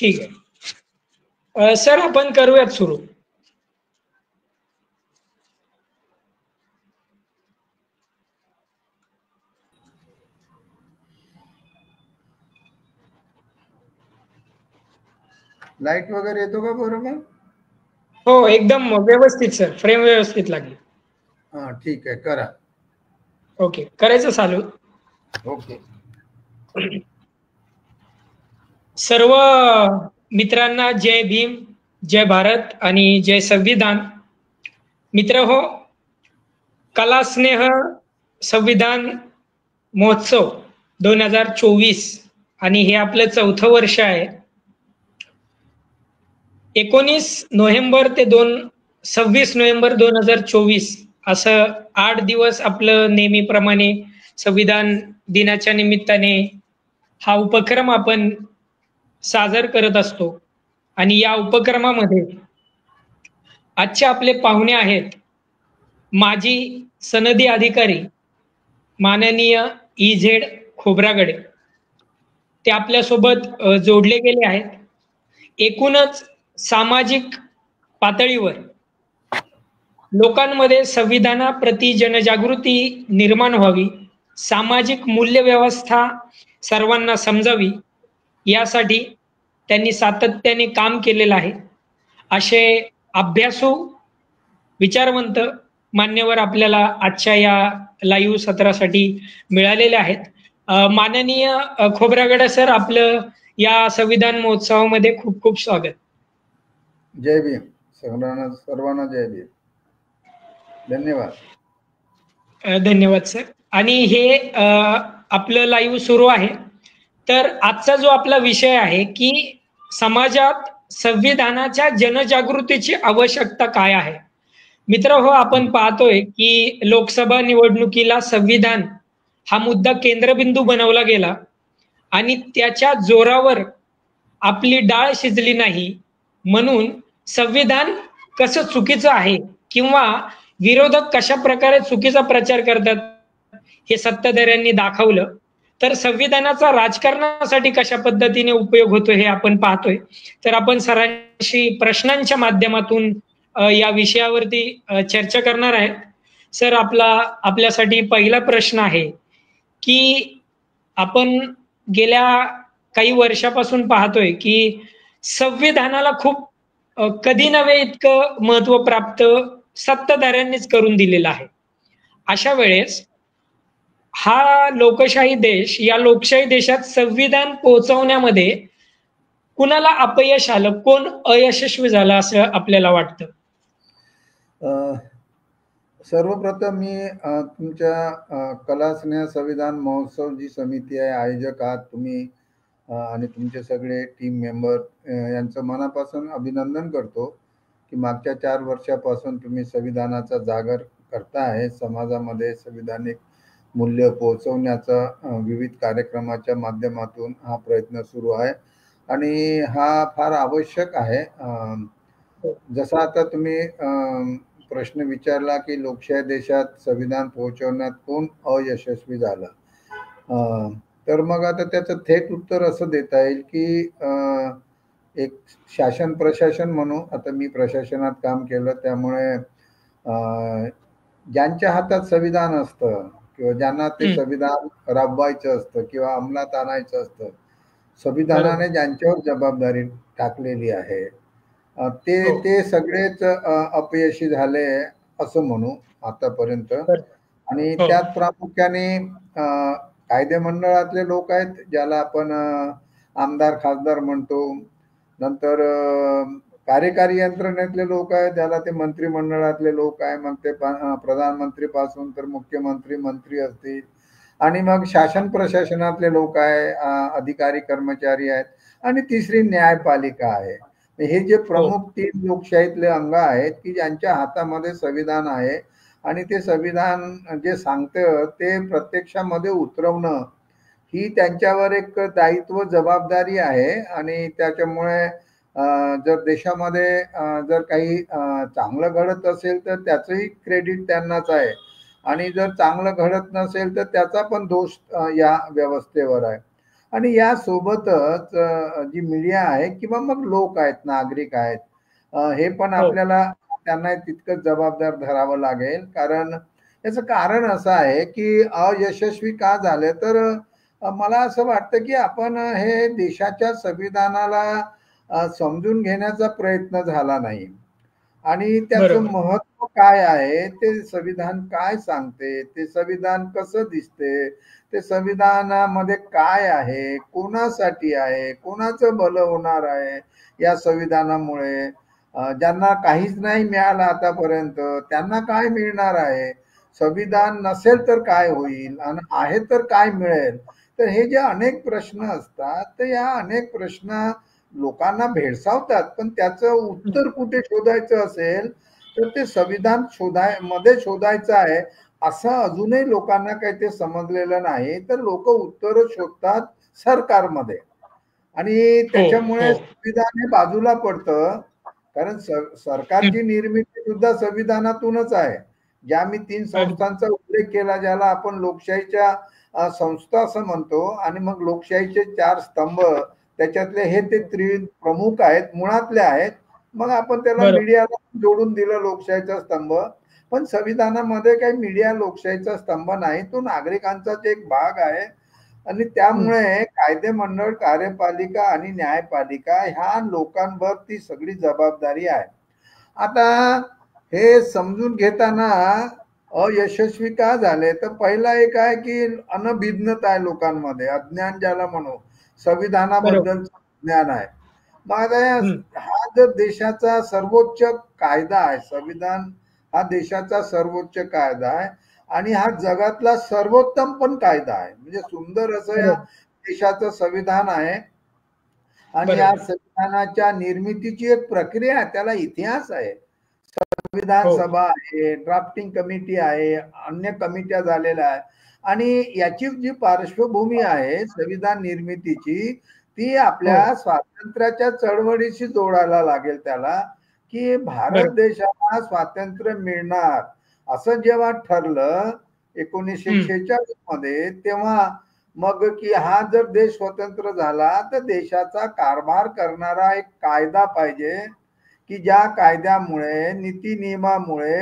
ठीक आहे सर, आपण करूयात सुरू. लाईट वगैरे येतो का बरोबर? हो, एकदम व्यवस्थित सर, फ्रेम व्यवस्थित लागली. हा ठीक आहे, करा. ओके, करायचं चालू. ओके. सर्व मित्रांना जय भीम, जय भारत आणि जय संविधान. मित्र हो, कला स्नेह संविधान महोत्सव 2024 आणि हे आपलं 4थं वर्ष आहे. 19 नोव्हेंबर ते 26 नोव्हेंबर 2024 असं 8 दिवस आपलं नेहमीप्रमाणे संविधान दिनाच्या निमित्ताने हा उपक्रम आपण सादर करत असतो. आणि या उपक्रमामध्ये आजचे आपले पाहुणे आहेत माजी सनदी अधिकारी माननीय E.Z. खोब्रागडे. ते आपल्यासोबत जोडले गेले आहेत. एकूणच सामाजिक पातळीवर लोकांमध्ये संविधानाप्रती जनजागृती निर्माण व्हावी, सामाजिक मूल्यव्यवस्था सर्वांना समजावी, यासाठी त्यांनी सातत्याने काम केलेलं आहे. असे अभ्यासू विचारवंत मान्यवर आपल्याला आजच्या या लाईव्ह सत्रासाठी मिळालेले आहेत. माननीय खोब्रागडे सर, आपलं या संविधान महोत्सवामध्ये खूप खूप स्वागत. जय भीम. सर्वांना जय भीम. धन्यवाद. धन्यवाद सर. आणि हे आपलं लाईव्ह सुरू आहे. तर आजचा जो आपला विषय आहे की समाजात संविधानाच्या जनजागृतीची आवश्यकता काय आहे. मित्र हो, आपण पाहतोय की लोकसभा निवडणुकीला संविधान हा मुद्दा केंद्रबिंदू बनवला गेला आणि त्याच्या जोरावर आपली डाळ शिजली नाही, म्हणून संविधान कसं चुकीचं आहे किंवा विरोधक कशा प्रकारे चुकीचा प्रचार करतात हे सत्ताधाऱ्यांनी दाखवलं. तर संविधानाचा राजकारणासाठी कशा पद्धतीने उपयोग होतो हे आपण पाहतोय. तर आपण सरांशी प्रश्नांच्या माध्यमातून या विषयावरती चर्चा करणार आहे. सर, आपल्यासाठी पहिला प्रश्न आहे की आपण गेल्या काही वर्षापासून पाहतोय की संविधानाला खूप कधी नव्हे इतकं महत्व प्राप्त सत्ताधाऱ्यांनीच करून दिलेलं आहे. अशा वेळेस हा लोकशाही देश, या लोकशाही देशात संविधान पोहोचवण्यामध्ये कुणाला अपयश आलं, कोण अयशस्वी झालं असं आपल्याला वाटतं? सर्वप्रथम मी तुमच्या कला स्नेह संविधान महोत्सव जी समिती आहे, आयोजक आहात तुम्ही आणि तुमचे सगळे टीम मेंबर यांचं मनापासून अभिनंदन करतो की मागच्या 4 वर्षापासून तुम्ही संविधानाचा जागर करता आहे. समाजामध्ये संविधानिक मूल्य पोहोचवण्याचा विविध कार्यक्रमाच्या माध्यमातून हा प्रयत्न सुरू आहे आणि हा फार आवश्यक आहे. जसं आता तुम्ही प्रश्न विचारला की लोकशाही देशात संविधान पोहोचवण्यात कोण अयशस्वी झालं, तर मग आता त्याचं थेट उत्तर असं देता येईल की एक शासन प्रशासन म्हणू. आता मी प्रशासनात काम केलं, त्यामुळे ज्यांच्या हातात संविधान असतं किंवा ज्यांना ते संविधान राबवायचं असतं किंवा अंमलात आणायचं असतं, संविधानाने ज्यांच्यावर जबाबदारी टाकलेली आहे ते सगळेच अपयशी झाले असं म्हणू आतापर्यंत. आणि त्यात प्रामुख्याने कायदे मंडळातले लोक आहेत, ज्याला आपण आमदार खासदार म्हणतो. नंतर कार्यकारी यंत्रणेतले लोक आहेत, ज्याला ते मंत्रिमंडळातले लोक आहे. मग ते प्रधानमंत्री पासून तर मुख्यमंत्री, मंत्री असतील. आणि मग शासन प्रशासनातले लोक आहे, अधिकारी कर्मचारी आहेत. आणि तिसरी न्यायपालिका आहे. हे जे प्रमुख 3 लोकशाहीतले अंग आहेत की ज्यांच्या हातामध्ये संविधान आहे आणि ते संविधान जे सांगतं ते प्रत्यक्षामध्ये उतरवणं ही त्यांच्यावर एक दायित्व, जबाबदारी आहे. आणि त्याच्यामुळे जर देशामध्ये जर काही चांगलं घडत असेल तर त्याचंही क्रेडिट त्यांनाच आहे आणि जर चांगलं घडत नसेल तर त्याचा पण दोष या व्यवस्थेवर आहे. आणि या सोबतच जी मीडिया आहे किंवा मग लोक आहेत, नागरिक आहेत, हे पण आपल्याला त्यांना तितकंच जबाबदार धरावं लागेल. कारण याचं कारण असं आहे की अयशस्वी का झाले, तर मला असं वाटतं की आपण हे देशाच्या संविधानाला समजून घेण्याचा प्रयत्न झाला नाही आणि त्याचं महत्व काय आहे, ते संविधान काय सांगते, ते संविधान कसं दिसते, ते संविधानामध्ये काय आहे, कोणासाठी आहे, कोणाचं भलं होणार आहे या संविधानामुळे, ज्यांना काहीच नाही मिळालं आतापर्यंत त्यांना काय मिळणार आहे, संविधान नसेल तर काय होईल आणि आहे तर काय मिळेल. तर हे जे अनेक प्रश्न असतात, तर या अनेक प्रश्न लोकांना भेडसावतात, पण त्याचं उत्तर कुठे शोधायचं असेल तर ते संविधान मध्ये शोधायचं आहे. असं अजूनही लोकांना काही ते समजलेलं नाही. तर लोक उत्तर शोधतात सरकारमध्ये आणि त्याच्यामुळे संविधान हे बाजूला पडतं. कारण सरकारची निर्मिती सुद्धा संविधानातूनच आहे. ज्या मी 3 संस्थांचा उल्लेख केला, ज्याला आपण लोकशाहीच्या संस्था असं म्हणतो, आणि मग लोकशाहीचे 4 स्तंभ, त्याच्यातले हे ते प्रमुख आहेत, मुळातले आहेत. मग आपण त्याला मीडियाला जोडून दिलं लोकशाहीचा स्तंभ. पण संविधानामध्ये काही मीडिया लोकशाहीचा स्तंभ नाही, तो नागरिकांचाच एक भाग आहे. आणि त्यामुळे कायदेमंडळ, कार्यपालिका आणि न्यायपालिका ह्या लोकांवर ती सगळी जबाबदारी आहे. आता हे समजून घेताना अयशस्वी का झाले, तर पहिला एक आहे की अनभिज्ञता आहे लोकांमध्ये, अज्ञान ज्याला म्हणू, संविधानाबद्दल ज्ञान आहे. मग हा जर देशाचा सर्वोच्च कायदा आहे, संविधान हा देशाचा सर्वोच्च कायदा आहे आणि हा जगातला सर्वोत्तम पण कायदा आहे. म्हणजे सुंदर असं या देशाचं संविधान आहे आणि या संविधानाच्या निर्मितीची एक प्रक्रिया आहे, त्याला इतिहास आहे. संविधान सभा आहे, ड्राफ्टिंग कमिटी आहे, अन्य कमिट्या झालेल्या आहे. आणि याची जी पार्श्वभूमी आहे संविधान निर्मितीची, ती आपल्या स्वातंत्र्याच्या चळवळीशी जोडायला लागेल त्याला, की भारत देशाला स्वातंत्र्य मिळणार असं जेव्हा ठरलं 1946 मध्ये, तेव्हा मग की हा जर देश स्वतंत्र झाला तर देशाचा कारभार करणारा एक कायदा पाहिजे, की ज्या कायद्यामुळे, नीती नियमामुळे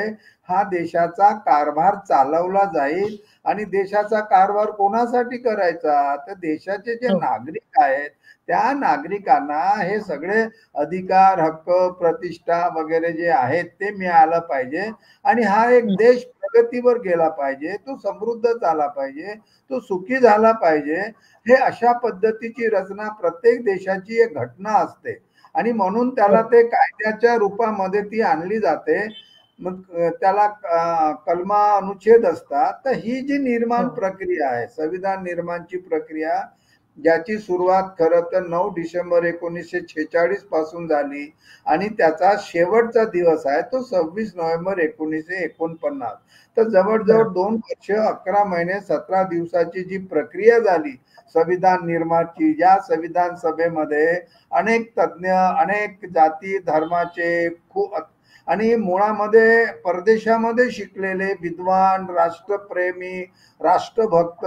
हा देशाचा कारभार चालवला जाईल. आणि देशाचा कारभार कोणासाठी करायचा, तर देशाचे जे नागरिक आहेत त्या नागरिकांना हे सगळे अधिकार, हक्क, प्रतिष्ठा वगैरे जे आहेत ते मिळालं पाहिजे. आणि हा एक देश प्रगतीवर गेला पाहिजे, तो समृद्ध झाला पाहिजे, तो सुखी झाला पाहिजे. हे अशा पद्धतीची रचना प्रत्येक देशाची एक घटना असते आणि म्हणून त्याला ते कायद्याच्या रूपामध्ये ती आणली जाते. मग त्याला कलमा, अनुच्छेद असतात. तर ही जी निर्माण प्रक्रिया आहे, संविधान निर्माणची प्रक्रिया, ज्याची सुरुवात खरं तर 9 डिसेंबर 1946 पासून झाली आणि त्याचा शेवटचा दिवस आहे तो 26 नोव्हेंबर 1949. तर जवळजवळ 2 वर्ष 11 महिने 17 दिवसाची जी प्रक्रिया झाली संविधान निर्माणाची, या संविधान सभेमध्ये अनेक तज्ञ, अनेक जाती धर्माचे, खूप आणि मुळामध्ये परदेशामध्ये शिकलेले विद्वान, राष्ट्रप्रेमी, राष्ट्रभक्त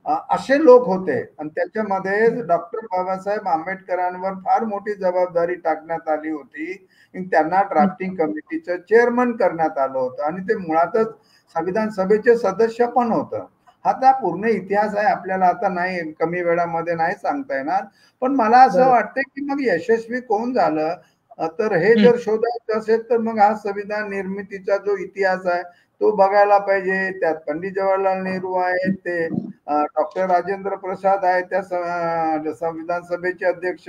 असे लोक होते. आणि त्याच्यामध्ये डॉक्टर बाबासाहेब आंबेडकरांवर फार मोठी जबाबदारी टाकण्यात आली होती. त्यांना ड्राफ्टिंग कमिटीचं चेअरमन करण्यात आलं होतं आणि ते मुळातच संविधान सभेचे सदस्य पण होतं. आता पूर्ण इतिहास आहे, आपल्याला आता नाही, कमी वेळामध्ये नाही सांगता येणार. पण मला असं वाटतं की मग यशस्वी कोण झालं, तर हे जर शोधायचं असेल तर मग हा संविधान निर्मितीचा जो इतिहास आहे तो बघायला पाहिजे. त्यात पंडित जवाहरलाल नेहरू आहेत, ते डॉक्टर राजेंद्र प्रसाद आहे त्या संविधान सभेचे अध्यक्ष,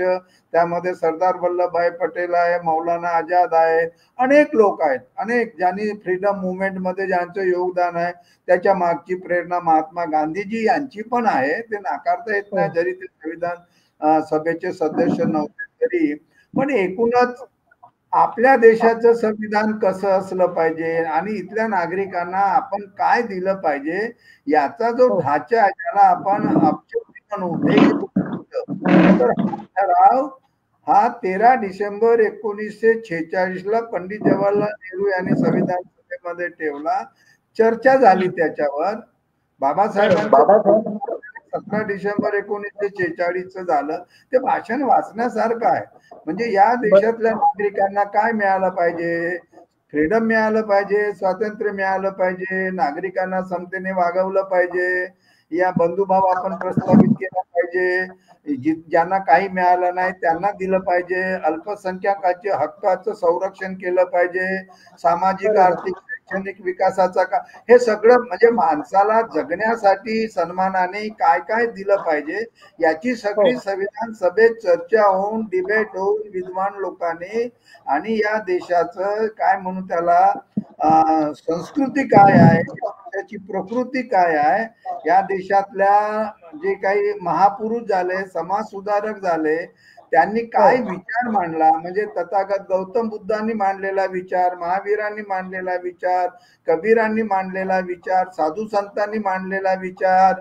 त्यामध्ये सरदार वल्लभभाई पटेल आहे, मौलाना आझाद आहे, अनेक लोक आहेत, अनेक ज्यांनी फ्रीडम मुवमेंट मध्ये ज्यांचं योगदान आहे. त्याच्या मागची प्रेरणा महात्मा गांधीजी यांची पण आहे, ते नाकारता येत नाही जरी ते संविधान सभेचे सदस्य नव्हते तरी. पण एकूणच आपल्या देशाचं संविधान कसं असलं पाहिजे आणि इथल्या नागरिकांना आपण काय दिलं पाहिजे याचा जो ढाचा आहे, ज्याला आपण म्हणू, तर हा ठराव हा 13 डिसेंबर 1946 ला पंडित जवाहरलाल नेहरू यांनी संविधान सभेमध्ये ठेवला. चर्चा झाली त्याच्यावर. बाबासाहेबांचं 17 डिसेंबर 1946 झालं ते भाषण वाचण्यासारखं आहे. म्हणजे या देशातल्या नागरिकांना काय मिळालं पाहिजे? फ्रीडम मिळालं पाहिजे, स्वातंत्र्य मिळालं पाहिजे, नागरिकांना समतेने वागवलं पाहिजे, या बंधुभाव आपण प्रस्थापित केला पाहिजे, ज्यांना काही मिळालं नाही त्यांना दिलं पाहिजे, अल्पसंख्याकांच्या हक्काचं संरक्षण केलं पाहिजे, सामाजिक आर्थिक शैक्षणिक विकासाचा का हे सगळं म्हणजे माणसाला जगण्यासाठी सन्मानाने काय काय दिलं पाहिजे याची सगळी संविधान सभेत चर्चा होऊन डिबेट होऊन विद्वान लोकांनी आणि या देशाचं काय म्हणू त्याला संस्कृती काय आहे, त्याची प्रकृती काय आहे, या देशातल्या जे काही महापुरुष झाले समाज सुधारक झाले त्यांनी काय विचार मांडला, म्हणजे तथागत गौतम बुद्धांनी मांडलेला विचार, महावीरांनी मांडलेला विचार, कबीरांनी मांडलेला विचार, साधू संतांनी मांडलेला विचार,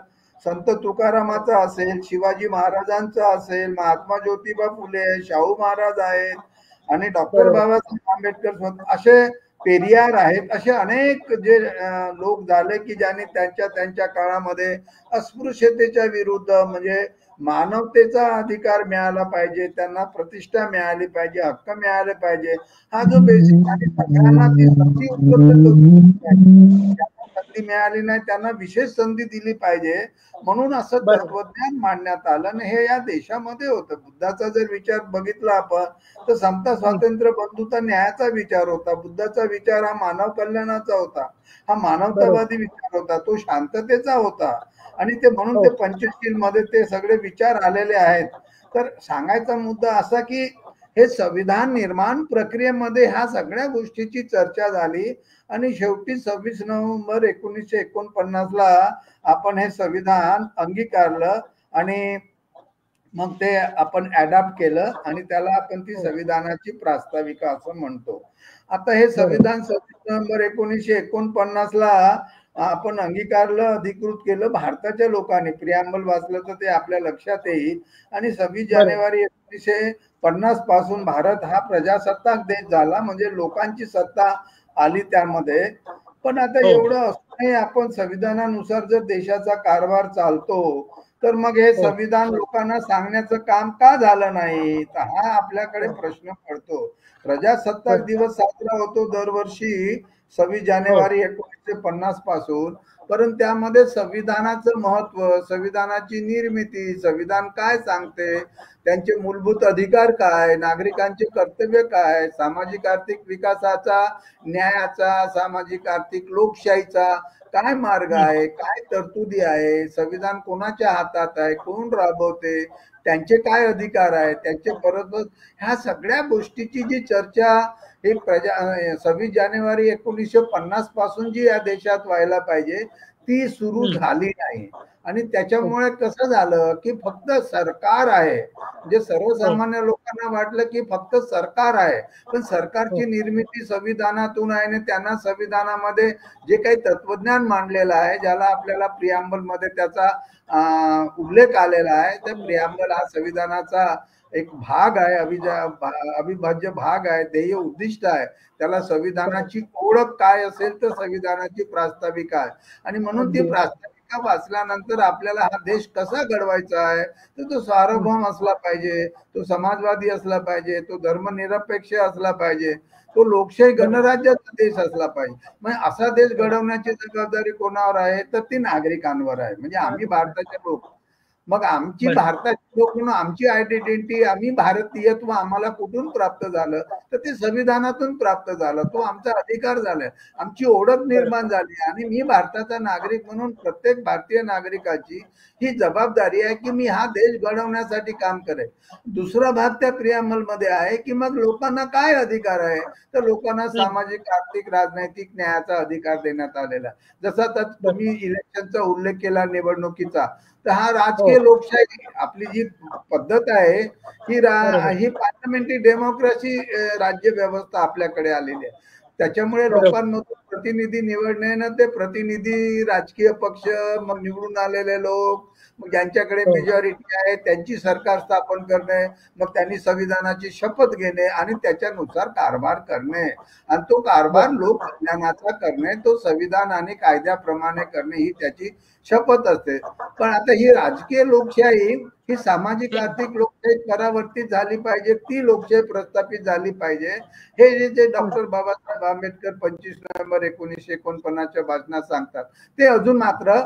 संत तुकारामाचा असेल, शिवाजी महाराजांचा असेल, महात्मा ज्योतिबा फुले, शाहू महाराज आहेत आणि डॉक्टर बाबासाहेब आंबेडकर असे पेरियार आहेत, असे अनेक जे लोक झाले की ज्यांनी त्यांच्या त्यांच्या काळामध्ये अस्पृश्यतेच्या विरुद्ध म्हणजे मानवतेचा अधिकार मिळाला पाहिजे, त्यांना प्रतिष्ठा मिळाली पाहिजे, हक्क मिळाले पाहिजे, हा जो बेसिक आणि सगळ्यांना ती संधी उपलब्ध संधी मिळाली नाही त्यांना विशेष संधी दिली पाहिजे म्हणून असं तत्वज्ञान मांडण्यात आलं आणि हे या देशामध्ये होतं. बुद्धाचा जर विचार बघितला आपण तर समता स्वातंत्र्य बंधुता न्यायाचा विचार होता. बुद्धाचा विचार हा मानव कल्याणाचा होता, हा मानवतावादी विचार होता, तो शांततेचा होता आणि ते म्हणून ते पंचशील मध्ये ते सगळे विचार आलेले आहेत. तर सांगायचा मुद्दा असा की हे संविधान निर्माण प्रक्रियेमध्ये ह्या सगळ्या गोष्टीची चर्चा झाली आणि शेवटी 26 नोव्हेंबर 1949 ला आपण हे संविधान अंगीकारलं आणि मग ते आपण अडॉप्ट केलं आणि त्याला आपण ती संविधानाची प्रास्ताविका असं म्हणतो. आता हे संविधान 26 नोव्हेंबर 1949 ला आपण अंगीकारलं, अधिकृत केलं भारताच्या लोकांनी. प्रिॲम्बल वाचलं तर ते आपल्या लक्षात येईल आणि 26 जानेवारी 1950 पासून भारत हा प्रजासत्ताक देश झाला, म्हणजे लोकांची सत्ता आली त्यामध्ये. पण आता एवढं असूनही आपण संविधानानुसार जर देशाचा कारभार चालतो तर मग हे संविधान लोकांना सांगण्याचं काम का झालं नाही, तर हा आपल्याकडे प्रश्न पडतो. प्रजासत्ताक दिवस साजरा होतो दरवर्षी 26 जानेवारी 1950 पासून, परंतु त्यामध्ये संविधानाचं महत्व, संविधानाची निर्मिती, संविधान काय सांगते, त्यांचे मूलभूत अधिकार काय, नागरिकांचे कर्तव्य काय, सामाजिक आर्थिक विकासाचा, न्यायाचा, सामाजिक आर्थिक लोकशाहीचा काय मार्ग आहे, काय तरतुदी आहे, संविधान कोणाच्या हातात आहे, कोण राबवते, त्यांचे काय अधिकार आहेत, त्यांचे बरोबर ह्या सगळ्या गोष्टीची जी चर्चा ही 26 जानेवारी 1950 पासून जी या देशात व्हायला पाहिजे ती सुरू झाली नाही. आणि त्याच्यामुळे कसं झालं की फक्त सरकार आहे, म्हणजे सर्वसामान्य लोकांना वाटलं की फक्त सरकार आहे, पण सरकारची निर्मिती संविधानातून आहे आणि त्यांना संविधानामध्ये जे काही तत्वज्ञान मांडलेलं आहे, ज्याला आपल्याला प्रिॲम्बल मध्ये त्याचा उल्लेख आलेला आहे, त्या प्रिॲम्बल हा संविधानाचा एक भाग आहे, अविभाज्य भाग आहे, ध्येय उद्दिष्ट आहे. त्याला संविधानाची ओळख काय असेल तर संविधानाची प्रास्ताविका आहे आणि म्हणून ती प्रास्ताविका वाचल्यानंतर आपल्याला हा देश कसा घडवायचा आहे तर तो सार्वभौम असला पाहिजे, तो समाजवादी असला पाहिजे, तो धर्मनिरपेक्ष असला पाहिजे, तो लोकशाही गणराज्याचा देश असला पाहिजे. मग असा देश घडवण्याची जबाबदारी कोणावर आहे तर ती नागरिकांवर आहे. म्हणजे आम्ही भारताचे लोक, मग आमची भारताची लोक म्हणून आमची आयडेंटिटी, आम्ही भारतीयत्व आम्हाला कुठून प्राप्त झालं तर ते संविधानातून प्राप्त झालं, तो आमचा अधिकार झालाय, आमची ओळख निर्माण झाली आणि मी भारताचा नागरिक म्हणून प्रत्येक भारतीय नागरिकाची ही जबाबदारी आहे की मी हा देश घडवण्यासाठी काम करेल. दुसरा भाग त्या प्रिॲम्बल मध्ये आहे की मग लोकांना काय अधिकार आहे तर लोकांना सामाजिक आर्थिक राजनैतिक न्यायाचा अधिकार देण्यात आलेला. जसा तर तुम्ही इलेक्शनचा उल्लेख केला निवडणुकीचा, तर हा राजकीय लोकशाही आपली जी पद्धत आहे ही पार्लमेंटरी डेमोक्रेसी राज्य व्यवस्था आपल्याकडे आलेली आहे. त्याच्यामुळे लोकांमध्ये प्रतिनिधी निवडणे ना, ते प्रतिनिधी राजकीय पक्ष, मग निवडून आलेले लोक, मग ज्यांच्याकडे मेजॉरिटी आहे त्यांची सरकार स्थापन करणे, मग त्यांनी संविधानाची शपथ घेणे आणि त्याच्यानुसार कारभार करणे, आणि तो कारभार लोक कल्याणाचा करणे, तो संविधान आणि कायद्याप्रमाणे करणे ही त्याची शपथ असते. पण आता ही राजकीय लोकशाही ही सामाजिक आर्थिक लोकशाही परावर्तित झाली पाहिजे, ती लोकशाही प्रस्थापित झाली पाहिजे. हे जे डॉक्टर बाबासाहेब आंबेडकर 25 नोव्हेंबर 1949च्या भाषणात सांगतात, ते अजून मात्र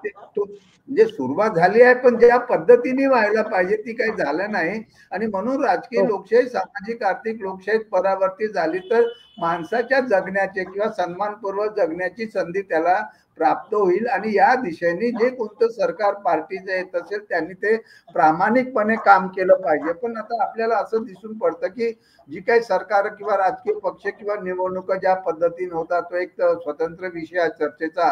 म्हणजे सुरुवात झाली आहे, पण ज्या पद्धतीने व्हायला पाहिजे ती काही झालं नाही. आणि म्हणून राजकीय लोकशाही सामाजिक आर्थिक लोकशाही परावर्तित झाली तर माणसाच्या जगण्याचे किंवा सन्मानपूर्वक जगण्याची संधी त्याला प्राप्त होईल. आणि या दिशेने जे कोणतं सरकार पार्टीचं येत असेल त्यांनी ते प्रामाणिकपणे काम केलं पाहिजे. पण आता आपल्याला असं दिसून पडतं की जी काही सरकार किंवा राजकीय पक्ष किंवा निवडणुका ज्या पद्धतीने होतात तो एक स्वतंत्र विषय आहे चर्चेचा,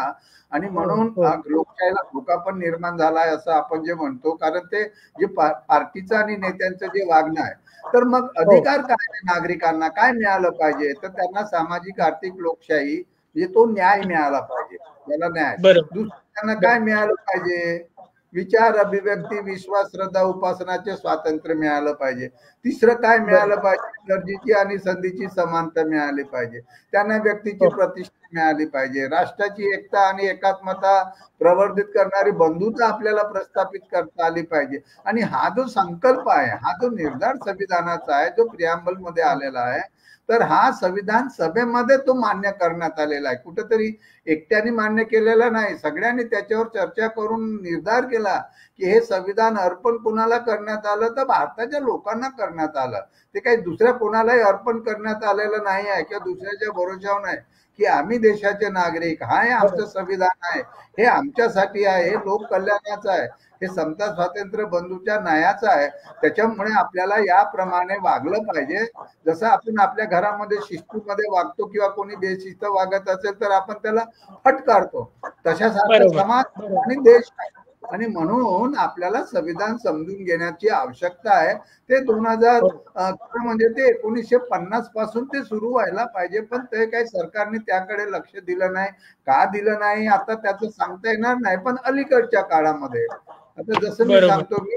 आणि म्हणून लोकशाहीला धोका पण निर्माण झालाय असं आपण जे म्हणतो. कारण ते जे पार्टीचं आणि नेत्यांचं जे वागणं आहे, तर मग अधिकार काय नागरिकांना काय मिळालं पाहिजे, तर त्यांना सामाजिक आर्थिक लोकशाही म्हणजे तो न्याय मिळाला पाहिजे, त्याला न्याय. दुसऱ्यांना काय मिळालं पाहिजे, विचार अभिव्यक्ती विश्वास श्रद्धा उपासनाचे स्वातंत्र्य मिळालं पाहिजे. तिसरं काय मिळालं पाहिजे, गरजेची आणि संधीची समानता मिळाली पाहिजे, त्यांना व्यक्तीची प्रतिष्ठा मिळाली पाहिजे, राष्ट्राची एकता आणि एकात्मता प्रवर्धित करणारी बंधुता आपल्याला प्रस्थापित करता आली पाहिजे. आणि हा जो संकल्प आहे, हा जो निर्धार संविधानाचा आहे, जो प्रिअम्बल मध्ये आलेला आहे, तर हा संविधान सभेमध्ये तो मान्य करण्यात आलेला आहे. कुठेतरी एकट्याने मान्य केलेला नाही, सगळ्यांनी त्याच्यावर चर्चा करून निर्धार केला की हे संविधान अर्पण कुणाला करण्यात आलं, तर भारताच्या लोकांना करण्यात आलं. ते काही दुसऱ्या कोणालाही अर्पण करण्यात आलेलं नाही आहे किंवा दुसऱ्याच्या भरोशावर नाही, की आम्ही देशाचे नागरिक, हा हे आमचं संविधान आहे, हे आमच्यासाठी आहे, हे लोक कल्याणाचं आहे, हे समता स्वातंत्र्य बंधूच्या न्यायाचं आहे. त्याच्यामुळे आपल्याला याप्रमाणे वागलं पाहिजे. जसं आपण आपल्या घरामध्ये शिस्तीमध्ये वागतो किंवा कोणी बेशिस्त वागत असेल तर आपण त्याला फटकारतो, तशासारखं समाज आणि देश आहे. आणि म्हणून आपल्याला संविधान समजून घेण्याची आवश्यकता आहे. ते 2000 म्हणजे ते 1950 पासून ते सुरू व्हायला पाहिजे, पण ते काही सरकारने त्याकडे लक्ष दिलं नाही. का दिलं नाही आता त्याचं सांगता येणार नाही, पण अलीकडच्या काळामध्ये आता जसं मी सांगतो, मी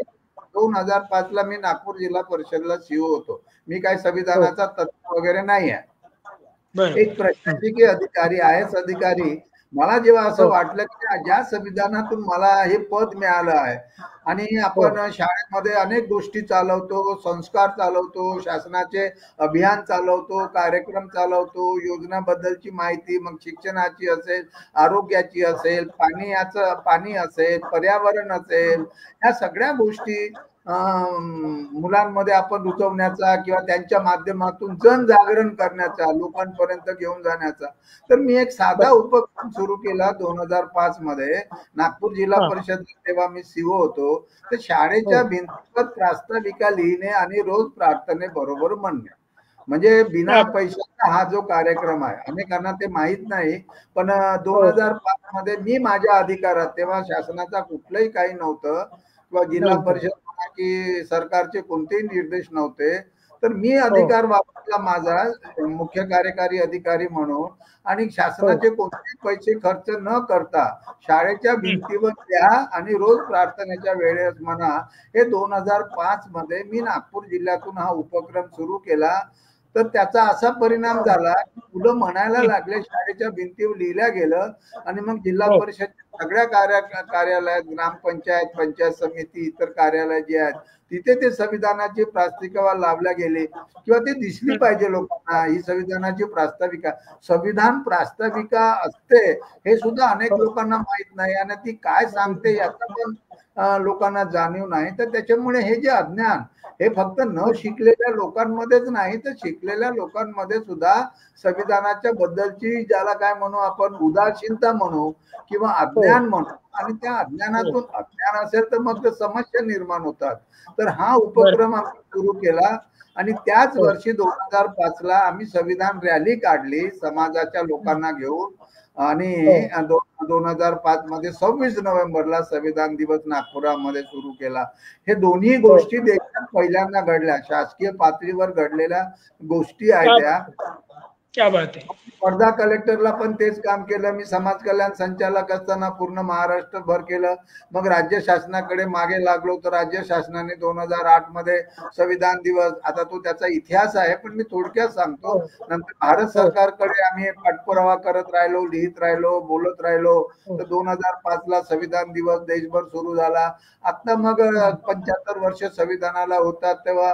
2005 ला मी नागपूर जिल्हा परिषदला सीओ होतो. मी काही संविधानाचा तत्व वगैरे नाही आहे, एक प्रशासकीय अधिकारी आहे. अधिकारी मला जेव्हा असं वाटलं की ज्या संविधानातून मला हे पद मिळालं आहे आणि आपण शाळेमध्ये अनेक गोष्टी चालवतो, संस्कार चालवतो, शासनाचे अभियान चालवतो, कार्यक्रम चालवतो, योजनाबद्दलची माहिती, मग शिक्षणाची असेल, आरोग्याची असेल, पाणी असेल, पर्यावरण असेल, ह्या सगळ्या गोष्टी मुलांमध्ये आपण रुजवण्याचा किंवा त्यांच्या माध्यमातून जनजागरण करण्याचा, लोकांपर्यंत घेऊन जाण्याचा. तर मी एक साधा उपक्रम सुरू केला 2005 मध्ये नागपूर जिल्हा परिषद, तेव्हा मी सीओ होतो. तर शाळेच्या भिंतीवर प्रास्ताविका लिहिणे आणि रोज प्रार्थने बरोबर म्हणणे, म्हणजे बिना पैशाचा हा जो कार्यक्रम आहे, अनेकांना ते माहित नाही. पण 2005 मध्ये मी माझ्या अधिकारात, तेव्हा शासनाचा कुठलंही काही नव्हतं किंवा जिल्हा परिषद की सरकारचे कोणतेही निर्देश नव्हते, तर मी अधिकार वापरला माझा मुख्य कार्यकारी अधिकारी म्हणून, आणि शासनाचे कोणतेही पैसे खर्च न करता शाळेच्या भिंतीवर द्या आणि रोज प्रार्थनेच्या वेळेस म्हणा. हे 2005 मध्ये मी नागपूर जिल्ह्यातून हा उपक्रम सुरू केला. तर त्याचा असा परिणाम झाला की मुलं म्हणायला लागले, शाळेच्या भिंतीवर लिहिल्या गेलं, आणि मग जिल्हा परिषद सगळ्या कार्यालयात, ग्रामपंचायत, पंचायत समिती, इतर कार्यालय जे आहेत तिथे ते संविधानाची प्रास्ताविका लावल्या गेले किंवा ते दिसली पाहिजे लोकांना, ही संविधानाची प्रास्ताविका. संविधान प्रास्ताविका असते हे सुद्धा अनेक लोकांना माहित नाही, आणि ती काय सांगते याचा पण लोकांना जाणीव नाही. तर त्याच्यामुळे हे जे अज्ञान हे फक्त न शिकलेल्या लोकांमध्येच नाही, तर शिकलेल्या लोकांमध्ये सुद्धा संविधानाच्या बद्दलची, ज्याला काय म्हणू आपण, उदासीनता म्हणू किंवा अज्ञान म्हणू, आणि त्या अज्ञानातून, अज्ञान असेल तर मग समस्या निर्माण होतात. तर हा उपक्रम आम्ही सुरू केला, आणि त्याच वर्षी 2005 ला आम्ही संविधान रॅली काढली समाजाच्या लोकांना घेऊन, आणि 2005 मध्ये 26 नोव्हेंबरला संविधान दिवस नागपुरामध्ये सुरू केला. हे दोन्ही गोष्टी देशात पहिल्यांदा घडल्या, शासकीय पातळीवर घडलेल्या गोष्टी आहेत त्या. क्या बात आहे. वर्धा कलेक्टरला पण तेच काम केलं मी. समाज कल्याण संचालक असताना पूर्ण महाराष्ट्रभर केलं. मग राज्य शासनाकडे मागे लागलो तर राज्य शासनाने 2008 मध्ये संविधान दिवस, आता तो त्याचा इतिहास आहे पण मी थोडक्यात सांगतो. नंतर भारत सरकारकडे आम्ही पाठपुरावा करत राहिलो, लिहित राहिलो, बोलत राहिलो. तर 2005 ला संविधान दिवस देशभर सुरू झाला. आता मग 75 वर्ष संविधानाला होतात तेव्हा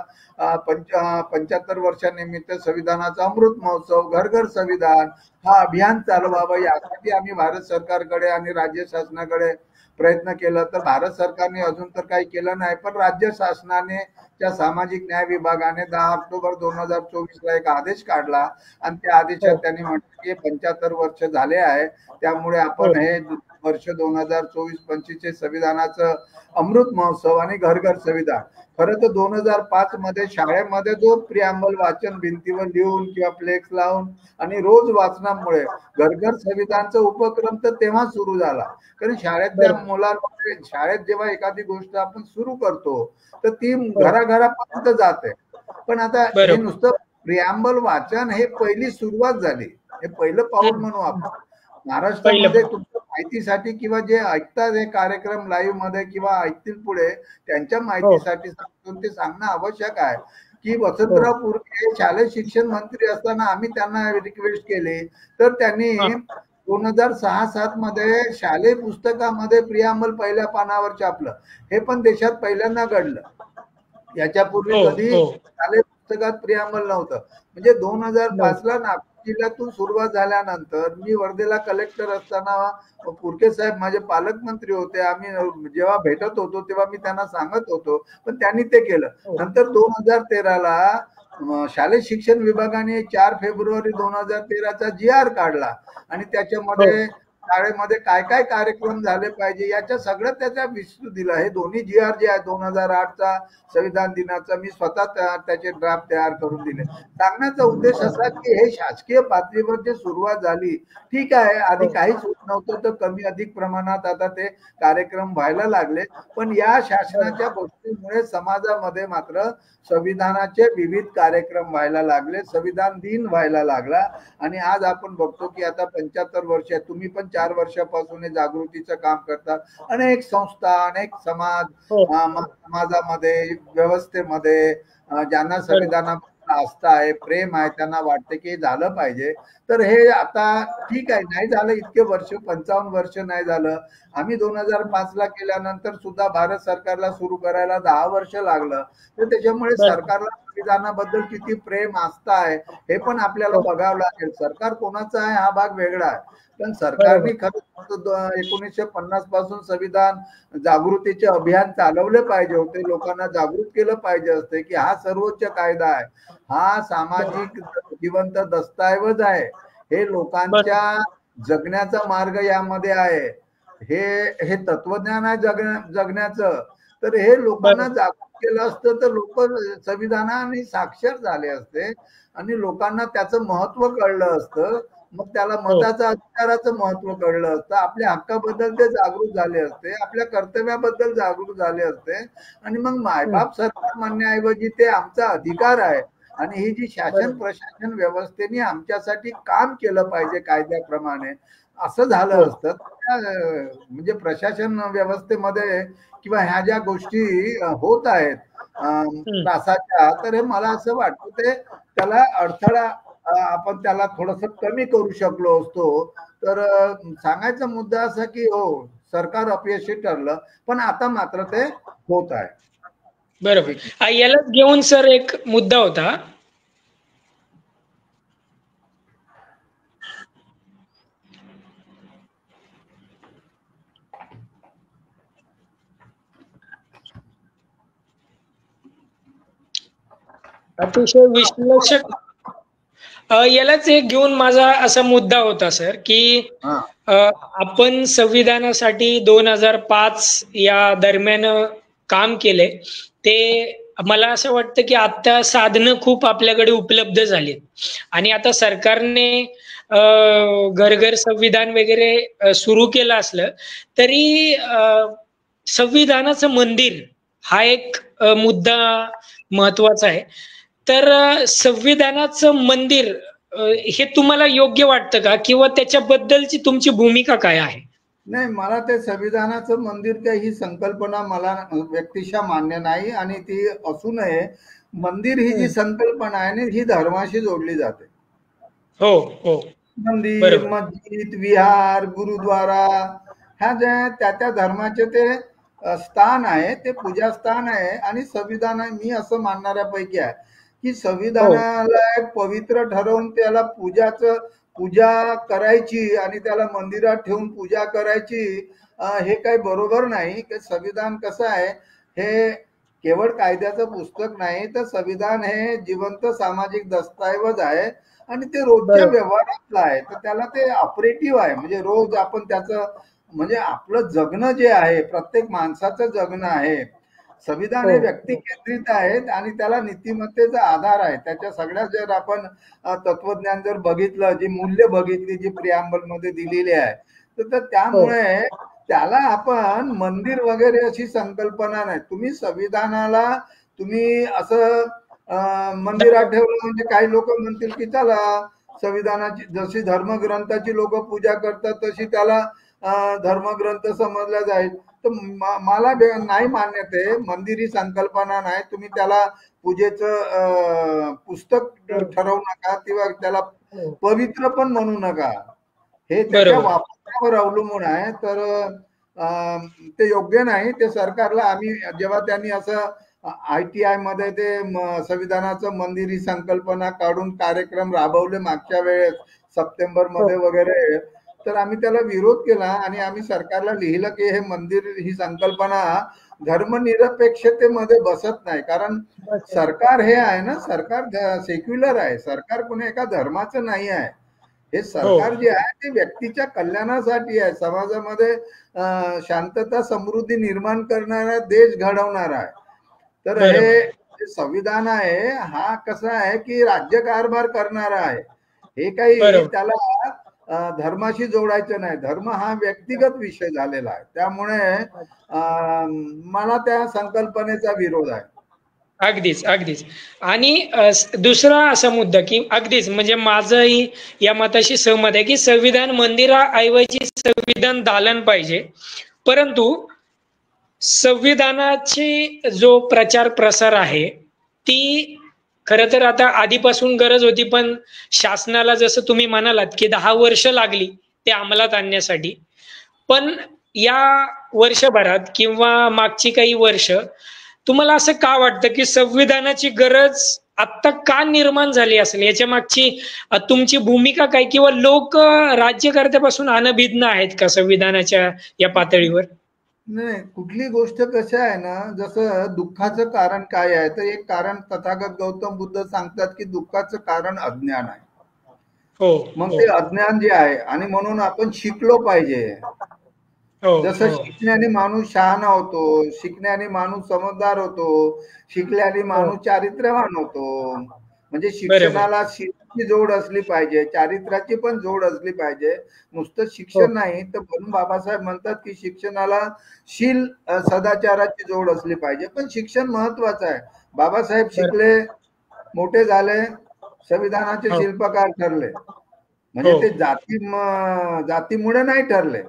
75 वर्षानिमित्त संविधानाचा अमृत महोत्सव, घर घर संविधान हा अभियान चालवावं यासाठी आम्ही भारत सरकारकडे आणि राज्य शासनाकडे प्रयत्न केला. तर भारत सरकारने अजून तर काही केलं नाही, पण राज्य शासनाने त्या सामाजिक न्याय विभागाने 10 ऑक्टोबर 2024 ला एक आदेश काढला आणि त्या आदेशात त्यांनी म्हटलं की 75 वर्ष झाले आहे, त्यामुळे आपण हे वर्ष 2024-25 चे संविधानाचं अमृत महोत्सव आणि घर घर संविधान. खरं तर 2005 मध्ये शाळेमध्ये जो प्रियांबल वाचन भिंतीवर लिहून किंवा फ्लेक्स लावून आणि रोज वाचनामुळे घर घर संविधानचा उपक्रम तर तेव्हा सुरू झाला. कारण शाळेतल्या मुलांमध्ये, शाळेत जेव्हा एखादी गोष्ट आपण सुरू करतो तर ती घराघरापर्यंत जाते. पण आता हे नुसतं प्रियांबल वाचन हे पहिली सुरुवात झाली, हे पहिलं पाऊल म्हणू आपण. महाराष्ट्रामध्ये तुमच्या माहितीसाठी किंवा जे ऐकतात हे कार्यक्रम लाईव्ह मध्ये किंवा ऐकतील पुढे त्यांच्या माहितीसाठी ते सांगणं आवश्यक आहे की वसंतराव पुरके शालेय शिक्षण मंत्री असताना आम्ही त्यांना रिक्वेस्ट केली तर त्यांनी 2006-07 मध्ये शालेय पुस्तकामध्ये प्रियांबल पहिल्या पानावर छापलं. हे पण देशात पहिल्यांदा घडलं. याच्यापूर्वी कधी शालेय पुस्तकात प्रियांबल नव्हतं. म्हणजे 2005 ला नागपूर जिल्ह्यातून सुरुवात झाल्यानंतर मी वर्धेला कलेक्टर असताना पुरके साहेब माझे पालकमंत्री होते. आम्ही जेव्हा भेटत होतो तेव्हा मी त्यांना सांगत होतो, पण त्यांनी ते केलं. नंतर 2013 ला शालेय शिक्षण विभागाने 4 फेब्रुवारी 2013 GR काढला आणि त्याच्यामध्ये शाळेमध्ये काय काय कार्यक्रम झाले पाहिजे याच्या सगळं त्याचा विस्तृत दिला. हे दोन्ही GR जे आहे 2008चा संविधान दिनाचा मी स्वतः त्याचे ड्राफ्ट तयार करून दिले. सांगण्याचा उद्देश असा की हे शासकीय पातळीवर जे सुरुवात झाली ठीक आहे, आधी काहीच होत नव्हतं तर कमी अधिक प्रमाणात आता ते कार्यक्रम व्हायला लागले. पण या शासनाच्या गोष्टीमुळे समाजामध्ये मात्र संविधानाचे विविध कार्यक्रम व्हायला लागले, संविधान दिन व्हायला लागला आणि आज आपण बघतो की आता 75 वर्ष, तुम्ही पण 4 वर्षापासून हे जागृतीचं काम करतात. अनेक संस्था, अनेक समाजामध्ये, व्यवस्थेमध्ये ज्यांना संविधानाबद्दल आस्था आहे, प्रेम आहे, त्यांना वाटते की हे झालं पाहिजे. तर हे आता ठीक आहे, नाही झालं इतके वर्ष, 55 वर्ष नाही झालं. आम्ही 2005 ला केल्यानंतर सुद्धा भारत सरकारला सुरू करायला 10 वर्ष लागलं. तर त्याच्यामुळे सरकारला संविधानाबद्दल किती प्रेम, आस्था आहे हे पण आपल्याला बघावं लागेल. सरकार कोणाचा आहे हा भाग वेगळा आहे, पण सरकारने खरंच 1950 पासून संविधान जागृतीचे अभियान चालवले पाहिजे होते. लोकांना जागृत केलं पाहिजे असते की हा सर्वोच्च कायदा आहे, हा सामाजिक जिवंत दस्तऐवज आहे, हे लोकांच्या जगण्याचा मार्ग यामध्ये आहे, हे तत्वज्ञान आहे जगण्याचं. तर हे लोकांना जागृत केलं असतं तर लोक संविधानाने साक्षर झाले असते आणि लोकांना त्याचं महत्व कळलं असतं. मग त्याला मताचा अधिकाराचं महत्व कळलं असतं, आपल्या हक्काबद्दल ते जागृत झाले असते, आपल्या कर्तव्याबद्दल जागृत झाले असते आणि मग मायबाप सरकार म्हणण्याऐवजी ते आमचा अधिकार आहे आणि ही जी शासन प्रशासन व्यवस्थेने आमच्यासाठी काम केलं पाहिजे कायद्याप्रमाणे असं झालं असतं. म्हणजे प्रशासन व्यवस्थेमध्ये किंवा ह्या ज्या गोष्टी होत आहेत त्रासाच्या, तर हे मला असं वाटतं ते त्याला अडथळा आपण त्याला थोडस कमी करू शकलो असतो. तर सांगायचा मुद्दा असा की हो, सरकार अपयशी ठरलं, पण आता मात्र ते होत आहे. बरोबर. याला घेऊन सर एक मुद्दा होता. अतिशय विश्लेषक, यालाच एक घेऊन माझा असा मुद्दा होता सर की आपण संविधानासाठी 2005 या दरम्यान काम केले. ते मला असं वाटतं की आता साधनं खूप आपल्याकडे उपलब्ध झालीत आणि आता सरकारने घर घर संविधान वगैरे सुरू केलं असलं तरी संविधानाचं मंदिर हा एक मुद्दा महत्वाचा आहे. तर संविधानाचं मंदिर हे तुम्हाला योग्य वाटतं का, किंवा त्याच्याबद्दलची तुमची भूमिका काय आहे? नाही, मला ते संविधानाचं मंदिर काही ही संकल्पना मला व्यक्तिशः मान्य नाही, आणि ती असू नये. मंदिर ही जी संकल्पना आहे ना, ही धर्माशी जोडली जाते. हो हो, मंदिर, बरोबर. मस्जिद, विहार, गुरुद्वारा, ह्या ज्या त्या धर्माचे ते स्थान आहे, ते पूजा स्थान आहे. आणि संविधान, मी असं मानणाऱ्यापैकी आहे की हो संविधानाला एक पवित्र ठरवून त्याला पूजा करायची आणि त्याला मंदिरात ठेवून पूजा करायची, हे काही बरोबर नाही. की संविधान कसं आहे, हे केवळ कायद्याचं पुस्तक नाही, तर संविधान हे जिवंत सामाजिक दस्तऐवज आहे, आणि ते रोजच्या बरोबर. व्यवहारातलं आहे. तर त्याला ते ऑपरेटिव्ह आहे, म्हणजे रोज आपण त्याचं, म्हणजे आपलं जगणं जे आहे, प्रत्येक माणसाचं जगणं आहे. संविधान हो हे हो व्यक्तिकेंद्रित आहे आणि त्याला नीतिमत्तेचा आधार आहे. त्याच्या सगळ्या, जर आपण तत्वज्ञान जर बघितलं, जी मूल्य बघितली, जी प्रियांबल मध्ये दिलेली आहे, तर हो त्यामुळे त्याला आपण मंदिर वगैरे अशी संकल्पना नाही. तुम्ही संविधानाला तुम्ही असं मंदिरात ठेवलं म्हणजे काही लोक म्हणतील की चला, संविधानाची जशी धर्मग्रंथाची लोक पूजा करतात तशी त्याला धर्मग्रंथ समजला जाईल. तर मला नाही मान्य ते. मंदिर ही संकल्पना नाही. तुम्ही त्याला पूजेचं पुस्तक हो ठरवू नका, किंवा त्याला हो, पवित्र पण म्हणू नका. हे त्याच्या बरोबर. वापरावर अवलंबून आहे. तर ते योग्य नाही. ते सरकारला, आम्ही जेव्हा त्यांनी असं ITI मध्ये ते संविधानाचं मंदिर ही संकल्पना काढून कार्यक्रम राबवले मागच्या वेळेस सप्टेंबर हो मध्ये वगैरे, तर आम्ही त्याला विरोध केला आणि आम्ही सरकारला लिहिलं की हे मंदिर ही संकल्पना धर्मनिरपेक्षतेमध्ये बसत नाही. कारण बस. सरकार हे आहे ना, सरकार सेक्युलर आहे. सरकार कोणी एका धर्माचं नाही आहे. हे हो सरकार जे आहे ते व्यक्तीच्या कल्याणासाठी आहे, समाजामध्ये शांतता समृद्धी निर्माण करणारा, देश घडवणारा आहे. तर हे बरोबर जे संविधान आहे, हा कसा आहे की राज्यकारभार करणारा आहे. हे काही बरोबर. त्याला धर्माशी जोडायचं नाही. धर्म हा व्यक्तिगत विषय झालेला आहे. त्यामुळे मला त्या संकल्पनेचा विरोध आहे. अगदीच अगदीच. आणि दुसरा असा मुद्दा, की अगदीच म्हणजे माझंही या मताशी सहमत आहे, की संविधान मंदिराऐवजी संविधान दालन पाहिजे. परंतु संविधानाची जो प्रचार प्रसार आहे, ती खरं तर आता आधीपासून गरज होती, पण शासनाला जसं तुम्ही म्हणालात, की 10 वर्ष लागली ते अंमलात आणण्यासाठी. पण या वर्षभरात किंवा मागची काही वर्ष, तुम्हाला असं का वाटतं, की संविधानाची गरज आत्ता का निर्माण झाली असेल? याच्या मागची तुमची भूमिका काय, किंवा लोक राज्यकर्त्यापासून अनभिज्ञ आहेत का संविधानाच्या या पातळीवर? नाही, कुठली गोष्ट कशी आहे ना, जसं दुःखाचं कारण काय आहे, तर एक कारण तथागत गौतम बुद्ध सांगतात की दुःखाचं कारण अज्ञान आहे. हो मग हो ते अज्ञान जे आहे, आणि म्हणून आपण शिकलो पाहिजे. हो जसं हो शिकण्याने माणूस शहाणा होतो, शिकण्याने माणूस समजदार होतो, शिकल्याने हो, माणूस चारित्र्यवान होतो. म्हणजे बरोबर. शिक्षणाला शीलची जोड असली पाहिजे, चारित्र्याची पण जोड असली पाहिजे. नुसतं हो शिक्षण नाही, तर म्हणून बाबासाहेब म्हणतात की शिक्षणाला शील, सदाचाराची जोड असली पाहिजे. पण शिक्षण महत्वाचं आहे. बाबासाहेब बरोबर. शिकले, मोठे झाले, संविधानाचे हो शिल्पकार ठरले. म्हणजे हो ते जातीमुळे नाही ठरले,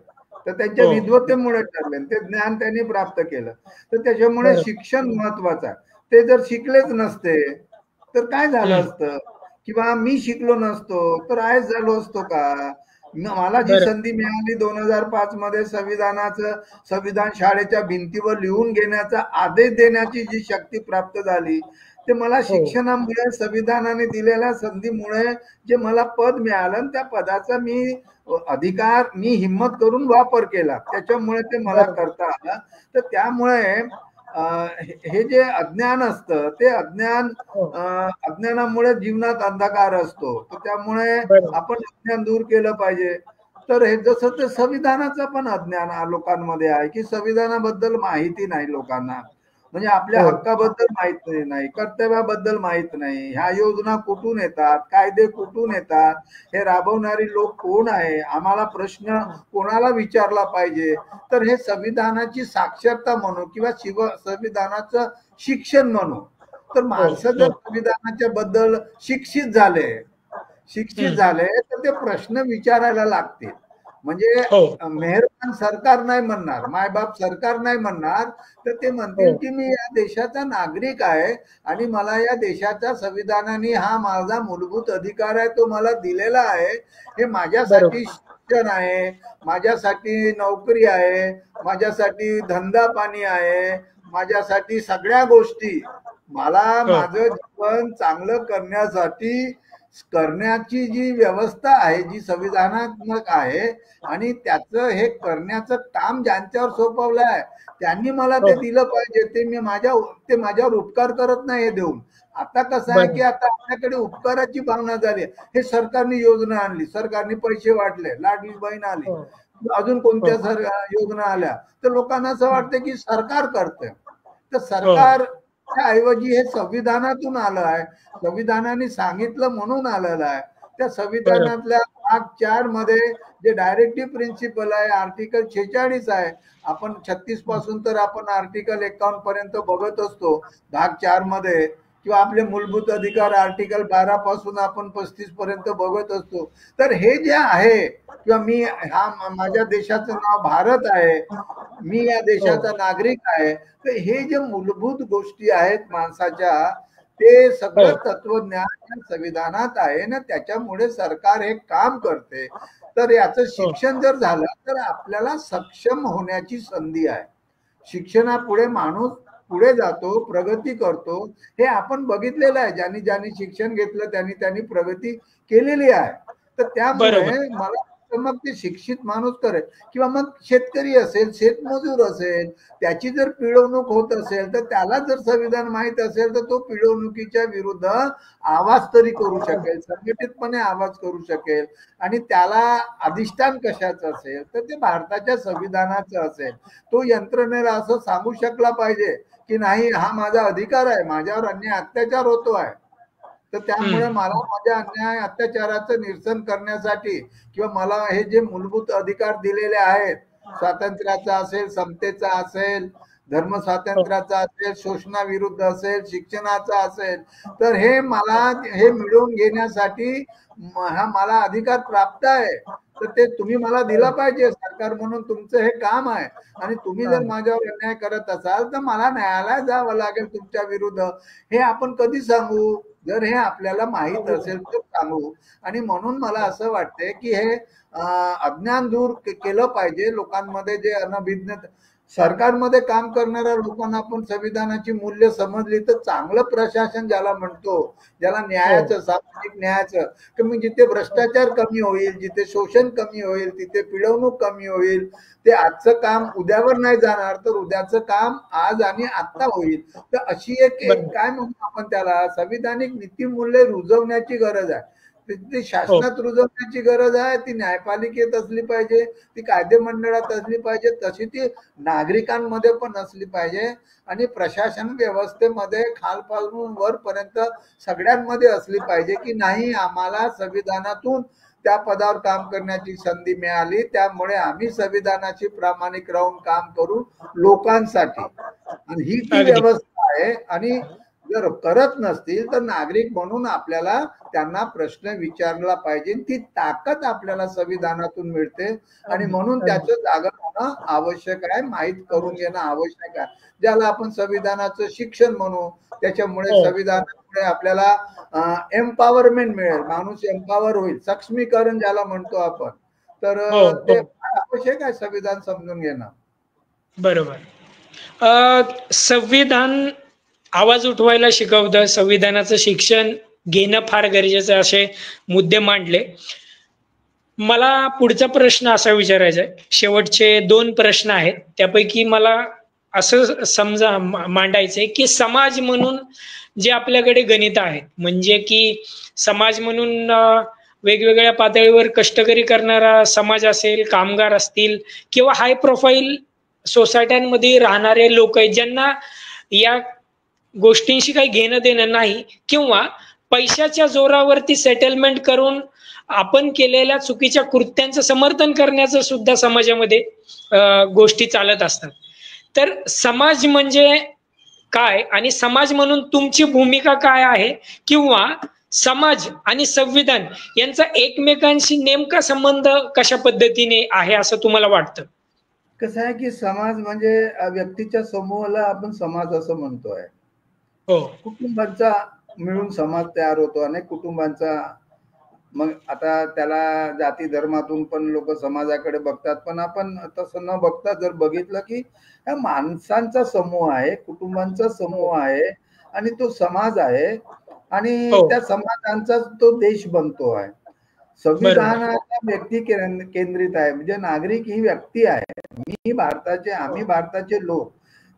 तर त्यांच्या हो, विद्वत्तेमुळे ठरले. ते ज्ञान त्यांनी प्राप्त केलं. तर त्याच्यामुळे बरोबर. शिक्षण महत्वाचं आहे. ते जर शिकलेच नसते तर काय झालं हम्म, असतं? किंवा मी शिकलो नसतो तर आयच झालो असतो का? मला जी बरोबर. संधी मिळाली 2005 मध्ये संविधान शाळेच्या भिंतीवर लिहून घेण्याचा आदेश देण्याची जी शक्ती प्राप्त झाली, ते मला हो शिक्षणामुळे, संविधानाने दिलेल्या संधीमुळे जे मला पद मिळालं, आणि त्या पदाचा मी हिम्मत करून वापर केला. त्याच्यामुळे ते मला बरोबर. करता आलं. तर त्यामुळे हे जे अज्ञान असतं, ते हो अज्ञानामुळे जीवनात अंधकार असतो. तर त्यामुळे बरोबर. आपण अज्ञान दूर केलं पाहिजे. तर हे जसं ते संविधानाचं पण अज्ञान लोकांमध्ये आहे, की संविधानाबद्दल माहिती नाही लोकांना. म्हणजे आपल्या हो हक्काबद्दल माहित नाही, कर्तव्याबद्दल माहित नाही, ह्या योजना कुठून येतात, कायदे कुठून येतात, हे राबवणारी लोक कोण आहे, आम्हाला प्रश्न कोणाला विचारला पाहिजे. तर हे संविधानाची साक्षरता म्हणू किंवा संविधानाचं शिक्षण म्हणू. तर हो माणसं जर हो संविधानाच्या बद्दल शिक्षित झाले, शिक्षित झाले तर ते प्रश्न विचारायला लागतील. म्हणजे मेहरबान सरकार नाही म्हणणार, मायबाप सरकार नाही म्हणणार, तर ते म्हणतील की मी या देशाचा नागरिक आहे आणि मला या देशाच्या संविधानाने हा माझा मूलभूत अधिकार आहे, तो मला दिलेला आहे. हे माझ्यासाठी शिक्षण आहे, माझ्यासाठी नोकरी आहे, माझ्यासाठी धंदा पाणी आहे, माझ्यासाठी सगळ्या गोष्टी, मला माझं जीवन चांगलं करण्याची जी व्यवस्था आहे, जी संविधानात्मक आहे आणि त्याचं हे करण्याचं काम ज्यांच्यावर सोपवलं आहे त्यांनी मला ते दिलं पाहिजे. ते माझ्यावर उपकार करत नाही हे देऊन. आता कसं आहे की आता आपल्याकडे उपकाराची भावना झाली. हे सरकारने योजना आणली, सरकारने पैसे वाटले, लाडली बहीण आली, अजून कोणत्या योजना आल्या, तर लोकांना असं वाटतं की सरकार करते. तर सरकार ऐवजी हे संविधानातून आलं आहे, संविधानाने सांगितलं म्हणून आलेलं आहे. त्या संविधानातल्या भाग 4 मध्ये जे डायरेक्टिव्ह प्रिन्सिपल आहे, आर्टिकल 46 आहे. आपण 36 पासून तर आपण आर्टिकल 51 पर्यंत बघत असतो भाग 4 मध्ये, किंवा आपले मूलभूत अधिकार आर्टिकल 12 पासून आपण 35 पर्यंत बघत असतो. तर हे जे आहे, किंवा माझ्या देशाचं नाव भारत आहे, मी या देशाचा नागरिक आहे, तर हे जे मूलभूत गोष्टी आहेत माणसाच्या, ते सगळं तत्वज्ञान संविधानात आहे ना, त्याच्यामुळे सरकार हे काम करते. तर याचं शिक्षण जर झालं तर आपल्याला सक्षम होण्याची संधी आहे. शिक्षणापुढे माणूस पुढे जातो, प्रगती करतो, हे आपण बघितलेलं आहे. ज्यांनी शिक्षण घेतलं त्यांनी प्रगती केलेली आहे. तर त्यामुळे मला मग ते शिक्षित माणूस करेल, किंवा मग शेतकरी असेल, शेतमजूर असेल, त्याची जर पिळवणूक होत असेल तर त्याला जर संविधान माहित असेल तर तो पिळवणुकीच्या विरुद्ध आवाज तरी करू शकेल, संघटितपणे आवाज करू शकेल. आणि त्याला अधिष्ठान कशाचं असेल तर ते भारताच्या संविधानाचं असेल. तो यंत्रणेला असं सांगू शकला पाहिजे की नाही, हा माझा अधिकार आहे, माझ्यावर अन्याय अत्याचार होतो आहे, तर त्यामुळे मला माझ्या अन्याय अत्याचाराचं निरसन करण्यासाठी, किंवा मला हे जे मूलभूत अधिकार दिलेले आहेत, स्वातंत्र्याचा असेल, समतेचा असेल, धर्म स्वातंत्र्याचा असेल, शोषणाविरुद्ध असेल, शिक्षणाचा असेल, तर हे मिळवून घेण्यासाठी मला अधिकार प्राप्त आहे. तर ते तुम्ही मला दिला पाहिजे. सरकार म्हणून तुमचं हे काम आहे. आणि तुम्ही जर माझ्यावर अन्याय करत असाल तर मला न्यायालयात जावं लागेल तुमच्या विरुद्ध. हे आपण कधी सांगू? जर हे आपल्याला माहित असेल तर सांगू. आणि म्हणून मला असं वाटतंय की हे अज्ञान दूर केलं पाहिजे लोकांमध्ये, जे अनभिज्ञ. सरकारमध्ये काम करणाऱ्या लोकांना आपण संविधानाची मूल्य समजली तर चांगलं प्रशासन ज्याला म्हणतो, ज्याला न्यायाचं, सामाजिक न्यायाचं, की म्हणजे जिथे भ्रष्टाचार कमी होईल, जिथे शोषण कमी होईल, तिथे पिळवणूक कमी होईल, ते आजचं काम उद्यावर नाही जाणार, तर उद्याचं काम आज आणि आत्ता होईल. तर अशी एक काय म्हणतो आपण त्याला, संविधानिक नीतिमूल्य रुजवण्याची गरज आहे. ती शासनात रुजवण्याची गरज आहे, ती न्यायपालिकेत असली पाहिजे, ती कायदे मंडळात असली पाहिजे, तशी ती नागरिकांमध्ये पण असली पाहिजे. आणि प्रशासन व्यवस्थेमध्ये खालपासून वरपर्यंत सगळ्यांमध्ये असली पाहिजे की नाही, आम्हाला संविधानातून त्या पदावर काम करण्याची संधी मिळाली, त्यामुळे आम्ही संविधानाची प्रामाणिक राहून काम करू लोकांसाठी. आणि ही ती व्यवस्था आहे. आणि जर करत नसतील तर नागरिक म्हणून आपल्याला त्यांना प्रश्न विचारला पाहिजे. ती ताकद आपल्याला संविधानातून मिळते आणि म्हणून त्याचं जागर होणं आवश्यक आहे, माहीत करून घेणं आवश्यक आहे, ज्याला आपण संविधानाचं शिक्षण म्हणू. त्याच्यामुळे संविधानामुळे आपल्याला एम्पॉवरमेंट मिळेल, माणूस एम्पॉवर होईल, सक्षमीकरण ज्याला म्हणतो आपण. तर ते आवश्यक आहे संविधान समजून घेणं. बरोबर. संविधान आवाज उठवायला शिकवतं, संविधानाचं शिक्षण घेणं फार गरजेचं, असे मुद्दे मांडले. मला पुढचा प्रश्न असा विचारायचा आहे, शेवटचे 2 प्रश्न आहेत, त्यापैकी मला असं मांडायचंय की समाज म्हणून जे आपल्याकडे गणित आहेत, म्हणजे की समाज म्हणून वेगवेगळ्या पातळीवर कष्टकरी करणारा समाज असेल, कामगार असतील, किंवा हाय प्रोफाईल सोसायट्यांमध्ये राहणारे लोक आहेत ज्यांना या गोष्टींशी काही घेणं देणं नाही, किंवा पैशाच्या जोरावरती सेटलमेंट करून आपण केलेल्या चुकीच्या कृत्यांचं समर्थन करण्याचं सुद्धा समाजामध्ये गोष्टी चालत असतात. तर समाज म्हणजे काय आणि समाज म्हणून तुमची भूमिका काय आहे, किंवा समाज आणि संविधान यांचा एकमेकांशी नेमका संबंध कशा पद्धतीने आहे असं तुम्हाला वाटतं? कसं आहे की समाज म्हणजे व्यक्तीच्या समूहाला आपण समाज असं म्हणतोय. हो. कुटुंबांचा मिळून समाज तयार होतो. अनेक कुटुंबांचा, मग आता त्याला जाती धर्मातून पण लोक समाजाकडे बघतात, पण आपण तसं न बघता जर बघितलं की ह्या माणसांचा समूह आहे, कुटुंबांचा हो. समूह आहे आणि तो समाज आहे आणि हो. त्या समाजांचा तो देश बनतो आहे. संविधान बरोबर. हा व्यक्ती केंद्रित आहे, म्हणजे नागरिक ही व्यक्ती आहे. मी भारताचे, आम्ही भारताचे लोक.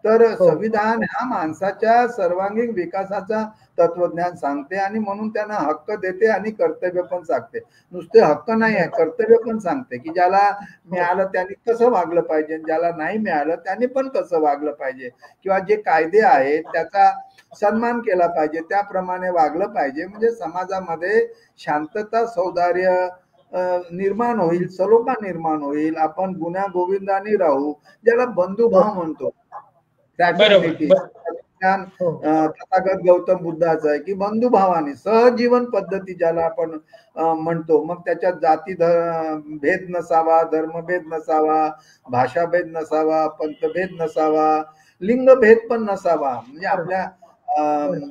तर हो. संविधान हा माणसाच्या सर्वांगीण विकासाचा तत्वज्ञान सांगते आणि म्हणून त्यांना हक्क देते आणि कर्तव्य पण सांगते. नुसते हक्क नाही आहे, बरोबर. कर्तव्य पण सांगते की ज्याला हो. मिळालं त्यांनी कसं वागलं पाहिजे, ज्याला नाही मिळालं त्यांनी पण कसं वागलं पाहिजे, किंवा जे कायदे आहेत त्याचा सन्मान केला पाहिजे, त्याप्रमाणे वागलं पाहिजे. म्हणजे समाजामध्ये शांतता, सौहार्द निर्माण होईल, सलोखा निर्माण होईल. आपण गुण्या गोविंदाने राहू, ज्याला हो. बंधुभाव म्हणतो, बरोबर. फ्रॅटर्निटी. ज्ञान हो. तथागत गौतम बुद्धाचं आहे की बंधुभावाने सहजीवन पद्धती ज्याला आपण म्हणतो. मग त्याच्यात जाती भेद नसावा, धर्मभेद नसावा, भाषाभेद नसावा, पंथभेद नसावा, लिंगभेद पण नसावा. म्हणजे बरोबर. आपल्या बरोबर.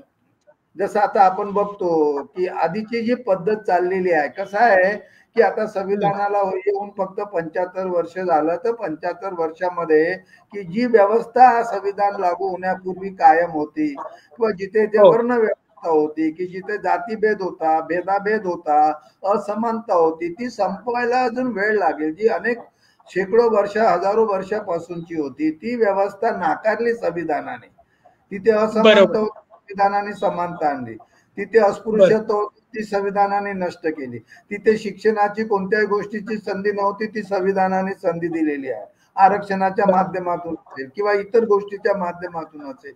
जसं आता आपण बघतो की आधीची जी पद्धत चाललेली आहे, कसं आहे की आता हं. संविधानाला येऊन फक्त 75 वर्ष झालं, तर 75 वर्षामध्ये की जी व्यवस्था संविधान लागू होण्यापूर्वी कायम होती, किंवा जिथे जे हो. वर्ण व्यवस्था होती, की जिथे जातीभेद होता, भेदाभेद होता, असमानता होती, ती संपवायला अजून वेळ लागेल. जी अनेक शेकडो वर्ष, हजारो वर्षापासूनची होती, ती व्यवस्था नाकारली संविधानाने. तिथे असमानता बरोबर. होती, संविधानाने समानता आणली. तिथे बरं. अस्पृश्यता होती, ती संविधानाने नष्ट केली. तिथे शिक्षणाची कोणत्याही गोष्टीची संधी नव्हती, ती संविधानाने संधी दिलेली आहे. आरक्षणाच्या बरोबर. माध्यमातून असेल किंवा इतर गोष्टीच्या माध्यमातून असेल.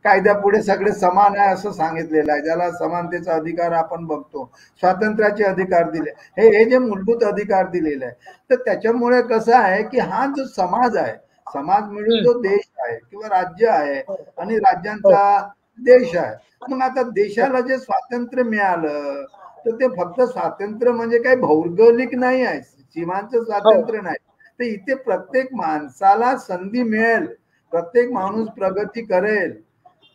कायद्यापुढे सगळे समान आहे असं सांगितलेलं आहे, ज्याला समानतेचा अधिकार आपण बघतो. स्वातंत्र्याचे अधिकार दिले, हे जे मूलभूत अधिकार दिलेले आहे. तर त्याच्यामुळे कसं आहे की हा जो समाज आहे, समाज मिळून हं. जो देश आहे किंवा राज्य आहे हो. आणि हो. राज्यांचा देश आहे. मग आता देशाला जे स्वातंत्र्य मिळालं, तर ते फक्त स्वातंत्र्य म्हणजे काही भौगोलिक नाही आहे, सीमांचं हो. स्वातंत्र्य नाही. तर इथे प्रत्येक माणसाला संधी मिळेल, प्रत्येक माणूस प्रगती करेल,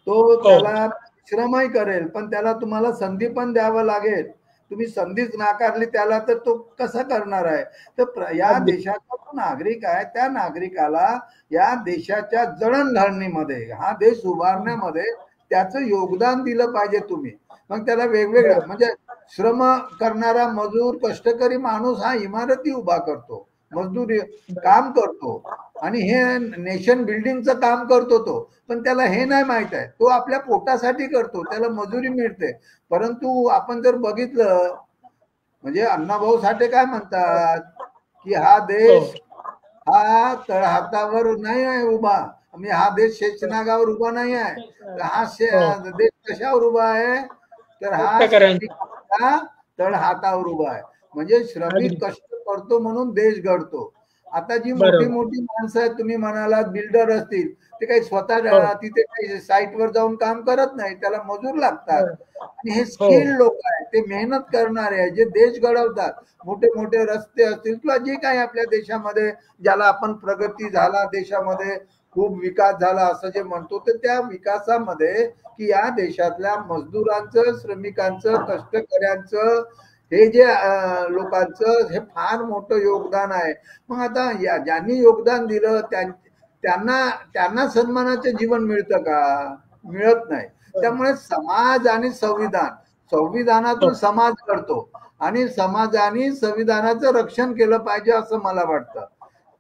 तो हो. त्याला श्रमही करेल, पण त्याला तुम्हाला संधी पण द्यावं लागेल. तुम्ही संधीच नाकारली त्याला, तर तो कसा करणार आहे? तर या अगदी. देशाचा जो नागरिक आहे, त्या नागरिकाला या देशाच्या जडणघडणीमध्ये, हा देश हं. उभारण्यामध्ये त्याचं योगदान दिलं पाहिजे तुम्ही. मग त्याला वेगवेगळ्या, बरोबर. म्हणजे श्रम करणारा मजूर, कष्टकरी माणूस हा इमारती उभा करतो, मजदूरी बरोबर. काम करतो आणि हे नेशन बिल्डिंगचं काम करतो तो. पण त्याला हे नाही माहित आहे, तो आपल्या पोटासाठी करतो, त्याला मजुरी मिळते. परंतु आपण जर बघितलं, म्हणजे अण्णाभाऊ साठे काय हो. म्हणतात की हा हो. देश हा तळहातावर नाही आहे उभा, म्हणजे हा देश शेषनागावर उभा नाही आहे. तर हा हो. देश कशावर उभा आहे? तर हा कष्टकऱ्यांचा. श्रमिकांच्या तळहातावर उभा आहे. म्हणजे श्रमिक अगदी. कष्ट करतो म्हणून देश घडतो. आता जी मोठी बरोबर. मोठी माणसं आहेत, तुम्ही म्हणालात बिल्डर असतील, ते काही हो. स्वतः तिथे काही साईटवर जाऊन काम करत नाही, त्याला मजूर लागतात. बरोबर. आणि हे हो. स्किल्ड लोक आहेत, ते मेहनत करणारे आहेत, जे देश घडवतात. मोठे मोठे रस्ते असतील किंवा जे काही आपल्या देशामध्ये, ज्याला आपण प्रगती झाला, देशामध्ये खूप विकास झाला असं जे म्हणतो, तर त्या विकासामध्ये की या देशातल्या मजदुरांचं, श्रमिकांचं, कष्टकऱ्यांचं, हे जे लोकांचं हे फार मोठं योगदान आहे. मग आता ज्यांनी योगदान दिलं त्यांना त्यांना सन्मानाचं जीवन मिळतं का? मिळत नाही. बरोबर. त्यामुळे समाज आणि संविधान, हो. संविधानातून समाज घडतो आणि समाजाने संविधानाचं रक्षण केलं पाहिजे असं मला वाटतं.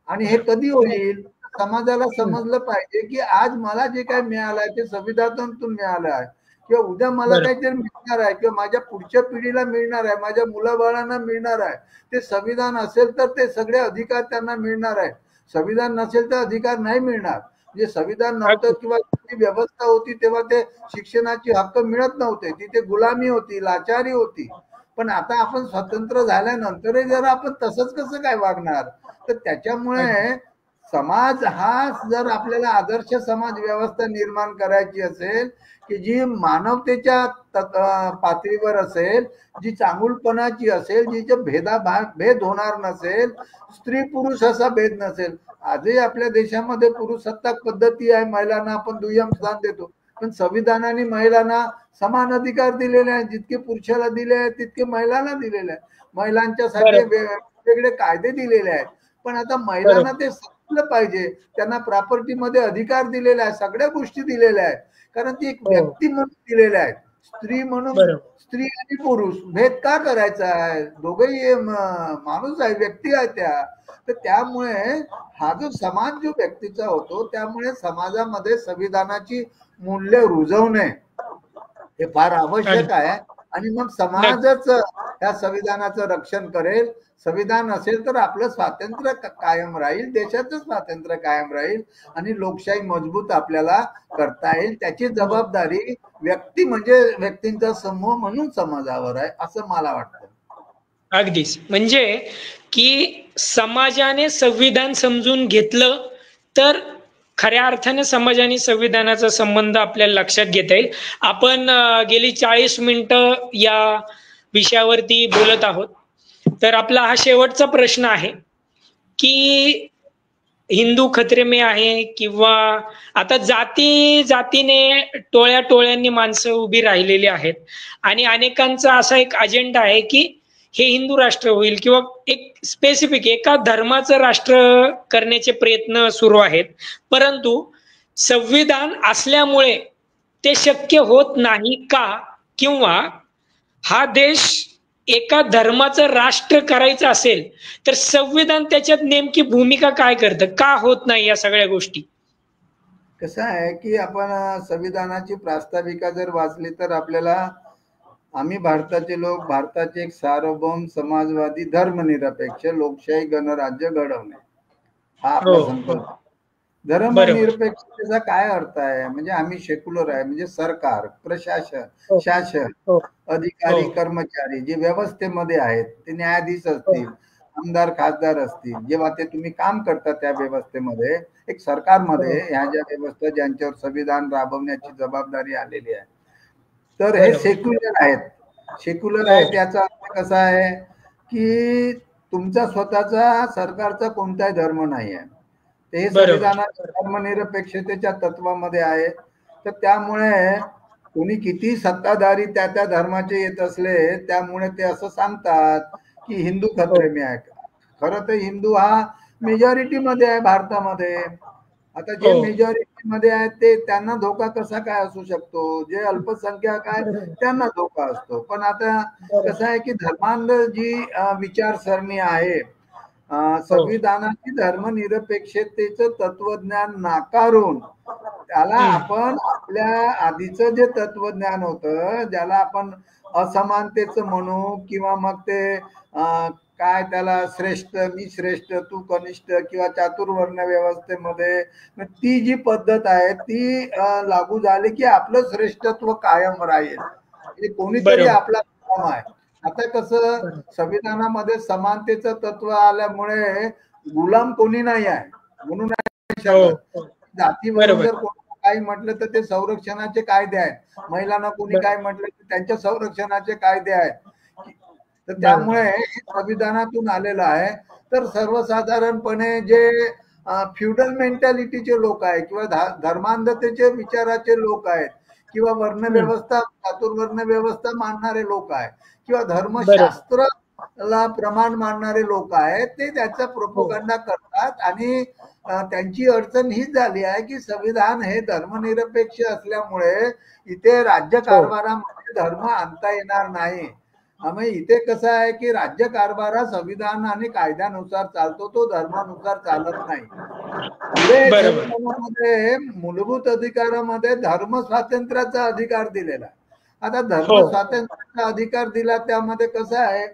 आणि हे कधी होईल? समाजाला हं. समजलं पाहिजे की आज मला जे काही मिळालं आहे ते संविधानातून मिळालं आहे, किंवा उद्या मला बरोबर. काहीतरी मिळणार आहे किंवा माझ्या पुढच्या पिढीला मिळणार आहे, माझ्या मुलाबाळांना मिळणार आहे. ते संविधान असेल तर ते सगळे अधिकार त्यांना मिळणार आहेत. संविधान नसेल तर अधिकार नाही मिळणार. म्हणजे संविधान नव्हतं अगदी. किंवा ती व्यवस्था होती तेव्हा ते शिक्षणाची हक्क मिळत नव्हते, तिथे गुलामी होती, लाचारी होती. पण आता आपण स्वतंत्र झाल्यानंतरही जर आपण तसंच कसं काय वागणार? तर अगदी. त्याच्यामुळे समाज हा जर आपल्याला आदर्श समाज व्यवस्था निर्माण करायची असेल की जी मानवतेच्या पातळीवर असेल, जी चांगुलपणाची असेल, जिचे भेद होणार नसेल, स्त्री पुरुष असा भेद नसेल. आजही आपल्या देशामध्ये पुरुषसत्ताक पद्धती आहे, महिलांना आपण दुय्यम स्थान देतो, पण संविधानाने महिलांना समान अधिकार दिलेले आहेत. जितके पुरुषाला दिले आहेत तितके महिलांना दिलेले आहेत. महिलांच्यासाठी वेगवेगळे कायदे दिलेले आहेत. पण आता महिलांना ते समजलं पाहिजे, त्यांना प्रॉपर्टीमध्ये अधिकार दिलेला आहे, सगळ्या गोष्टी दिलेल्या आहेत, कारण ती एक व्यक्ती म्हणून दिलेल्या आहेत. स्त्री म्हणून स्त्री आणि पुरुष भेद का करायचा आहे? दोघेही माणूस आहे, व्यक्ती आहे त्या. तर त्यामुळे हा जो समाज जो व्यक्तीचा होतो, त्यामुळे समाजामध्ये संविधानाची मूल्य रुजवणे हे फार आवश्यक आहे. आणि मग समाजच या संविधानाचं रक्षण करेल. संविधान असेल तर आपलं स्वातंत्र्य कायम राहील, देशाचं स्वातंत्र्य कायम राहील आणि लोकशाही मजबूत आपल्याला करता येईल. त्याची जबाबदारी व्यक्ती म्हणजे व्यक्तींचा समूह म्हणून समाजावर आहे, असं मला वाटतं. अगदीच, म्हणजे की समाजाने संविधान समजून घेतलं तर खऱ्या अर्थाने समाज आणि संविधानाचा संबंध आपल्याला लक्षात घेता येईल. आपण गेली 40 मिनिटं या विषयावरती बोलत आहोत. तर आपला हा शेवटचा प्रश्न आहे की हिंदू खतरे में आहे किंवा आता जातीने टोळ्या टोळ्यांनी माणसं उभी राहिलेली आहेत आणि अनेकांचा असा एक अजेंडा आहे की हे हिंदू राष्ट्र होईल किंवा एक स्पेसिफिक एका धर्माचं राष्ट्र करण्याचे प्रयत्न सुरू आहेत. परंतु संविधान असल्यामुळे ते शक्य होत नाही का? किंवा हा देश एका धर्माचं राष्ट्र करायचं असेल तर संविधान त्याच्यात नेमकी भूमिका काय करतं? का होत नाही या सगळ्या गोष्टी? कसं आहे की आपण संविधानाची प्रास्ताविका जर वाचली तर आपल्याला आम्ही भारताचे लोक, भारताचे एक सार्वभौम समाजवादी धर्मनिरपेक्ष लोकशाही गणराज्य घडवणे हा आपला संकल्प. धर्मनिरपेक्षतेचा काय अर्थ आहे? म्हणजे आम्ही सेक्युलर आहे, म्हणजे सरकार, प्रशासन, शासन, अधिकारी, कर्मचारी जे व्यवस्थेमध्ये आहेत, ते न्यायाधीश असतील, आमदार, खासदार असतील, जेव्हा ते तुम्ही काम करता त्या व्यवस्थेमध्ये, एक सरकारमध्ये ह्या ज्या व्यवस्था ज्यांच्यावर संविधान राबवण्याची जबाबदारी आलेली आहे, तर हे सेक्युलर आहेत. सेक्युलर आहेत याचा अर्थ कसा आहे की तुमचा स्वतःचा सरकारचा कोणताही धर्म नाही आहे. ते संविधानाच्या धर्मनिरपेक्षतेच्या तत्वामध्ये आहे. तर त्यामुळे कोणी किती सत्ताधारी त्या त्या धर्माचे येत असले, त्यामुळे ते असं सांगतात की हिंदू खतरे में आहे. खरं तर हिंदू हा मेजॉरिटी मध्ये आहे भारतामध्ये. आता जे मेजॉरिटी मध्ये आहेत ते त्यांना धोका कसा काय असू शकतो? जे अल्पसंख्याक आहे त्यांना धोका असतो. पण आता कसं आहे की धर्मांध जी विचारसरणी आहे, संविधानाची धर्मनिरपेक्षतेचं तत्वज्ञान नाकारून त्याला आपण आपल्या आधीचं जे तत्वज्ञान होतं, ज्याला आपण असमानतेचं म्हणू किंवा मग ते काय त्याला श्रेष्ठ, मी श्रेष्ठ, तू कनिष्ठ किंवा चातुर्वर्ण व्यवस्थेमध्ये ती जी पद्धत आहे ती लागू झाली की आपलं श्रेष्ठत्व कायम राहील. म्हणजे कोणीतरी आपला काम आहे. आता कसं संविधानामध्ये समानतेचं तत्व आल्यामुळे गुलाम कोणी नाही आहे म्हणून नाही शकत. जातीवरून जर कोणी काही म्हटलं तर ते संरक्षणाचे कायदे आहेत. महिलांना कोणी काय म्हटलं तर त्यांच्या संरक्षणाचे कायदे आहेत. तर त्यामुळे संविधानातून आलेलं आहे. तर सर्वसाधारणपणे जे फ्युडल मेंटॅलिटीचे लोक आहेत किंवा धर्मांधतेचे विचाराचे लोक आहेत किंवा वर्णव्यवस्था, चातुर्वर्ण व्यवस्था मानणारे लोक आहेत किंवा धर्मशास्त्राला प्रमाण मानणारे लोक आहेत, ते त्याचा प्रोपगंडा करतात. आणि त्यांची अडचण हीच झाली आहे की संविधान हे धर्मनिरपेक्ष असल्यामुळे इथे राज्यकारभारामध्ये धर्म आणता येणार नाही. मग इथे कसं आहे की राज्यकारभार हा संविधान आणि कायद्यानुसार चालतो, तो धर्मानुसार चालत नाही. संविधानामध्ये मूलभूत अधिकारामध्ये धर्म स्वातंत्र्याचा अधिकार दिलेला. आता धर्म स्वातंत्र्याचा अधिकार दिला, त्यामध्ये कसं आहे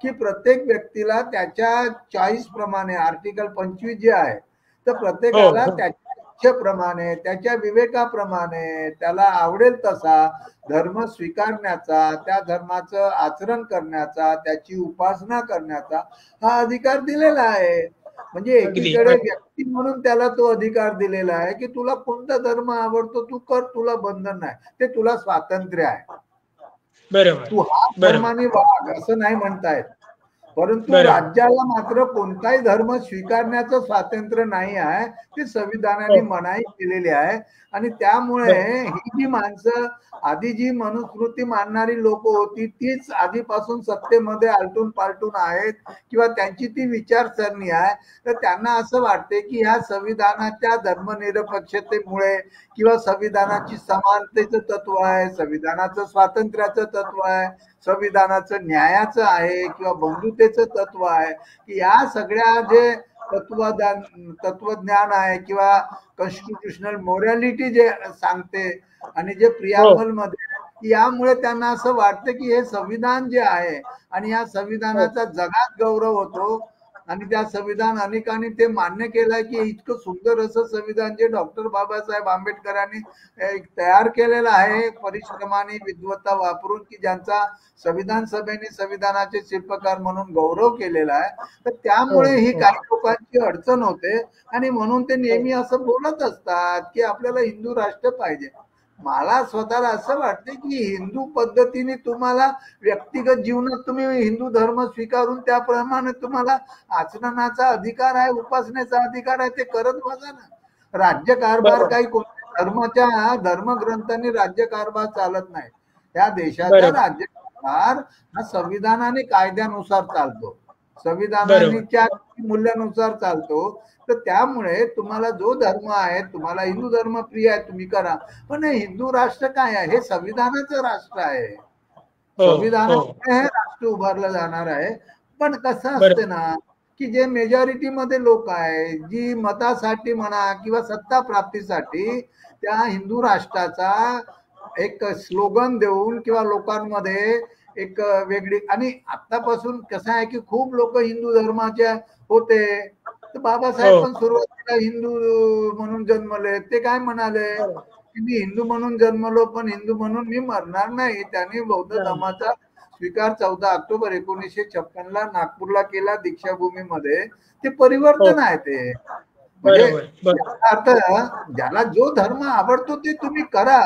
की प्रत्येक व्यक्तीला त्याच्या चॉईस प्रमाणे आर्टिकल 25 जे आहे तर प्रत्येकाला त्याच्या इच्छेप्रमाणे, त्याच्या विवेकाप्रमाणे त्याला आवडेल तसा धर्म स्वीकारण्याचा, त्या धर्माचं आचरण करण्याचा, त्याची उपासना करण्याचा हा अधिकार दिलेला आहे. म्हणजे एकीकडे व्यक्ती म्हणून त्याला तो अधिकार दिलेला आहे की तुला कोणता धर्म आवडतो तू कर, तुला बंधन नाही, ते तुला स्वातंत्र्य आहे, तू हा धर्माने वाग असं नाही म्हणतायत. परंतु राज्याला मात्र कोणताही धर्म स्वीकारण्याचं स्वातंत्र्य नाही आहे, ते संविधानाने मनाई केलेली आहे. आणि त्यामुळे ही जी माणसं आधी जी मनुस्मृती मानणारी लोक होती तीच आधीपासून सत्तेमध्ये आलटून पालटून आहेत किंवा त्यांची ती विचारसरणी आहे. तर त्यांना असं वाटते की ह्या संविधानाच्या धर्मनिरपेक्षतेमुळे किंवा संविधानाची समानतेचं तत्व आहे, संविधानाचं स्वातंत्र्याचं तत्व आहे, संविधानाचं न्यायाचं आहे किंवा बंधुतेचं तत्व आहे, की या सगळ्या जे तत्वज्ञान आहे किंवा कॉन्स्टिट्यूशनल मोरॅलिटी जे सांगते आणि जे प्रियाम्बल मध्ये, यामुळे त्यांना असं वाटतं की हे संविधान जे आहे आणि या संविधानाचा जगात गौरव होतो आणि त्या संविधान अनेकांनी ते मान्य केलंय की इतकं सुंदर असं संविधान जे डॉक्टर बाबासाहेब आंबेडकरांनी तयार केलेलं आहे परिश्रमाने विद्वत्ता वापरून, की ज्यांचा संविधान सभेने संविधानाचे शिल्पकार म्हणून गौरव केलेला आहे. तर त्यामुळे ही काही लोकांची अडचण होते आणि म्हणून ते नेहमी असं बोलत असतात की आपल्याला हिंदू राष्ट्र पाहिजे. मला स्वतःला असं वाटते की हिंदू पद्धतीने तुम्हाला व्यक्तिगत जीवनात तुम्ही हिंदू धर्म स्वीकारून त्याप्रमाणे तुम्हाला आचरणाचा अधिकार आहे, उपासनेचा अधिकार आहे, ते करत बसा ना. राज्यकारभार काही कोणत्या धर्माच्या धर्मग्रंथांनी राज्यकारभार चालत नाही. त्या देशाचा राज्यकारभार हा संविधानाने कायद्यानुसार चालतो, संविधानाच्या मूल्यानुसार चालतो. तर त्यामुळे तुम्हाला जो धर्म आहे, तुम्हाला हिंदू धर्म प्रिय आहे तुम्ही करा, पण हिंदू राष्ट्र काय आहे, हे संविधानाचं राष्ट्र आहे, संविधानामुळे हे राष्ट्र उभारलं जाणार आहे. पण कसं असते ना की जे मेजॉरिटी मध्ये लोक आहे, जी मतासाठी म्हणा किंवा सत्ता प्राप्तीसाठी त्या हिंदू राष्ट्राचा एक स्लोगन देऊन किंवा लोकांमध्ये एक वेगळी, आणि आतापासून कसं आहे की खूप लोक हिंदू धर्माचे होते, तर बाबासाहेब पण सुरुवातीला हिंदू म्हणून जन्मले. ते काय म्हणाले की मी हिंदू म्हणून जन्मलो पण हिंदू म्हणून मी मरणार नाही. त्यांनी बौद्ध धर्माचा स्वीकार 14 ऑक्टोबर 1956 ला नागपूरला केला दीक्षाभूमीमध्ये. ते परिवर्तन आहे. ते म्हणजे अर्थ ज्याला जो धर्म आवडतो ते तुम्ही करा,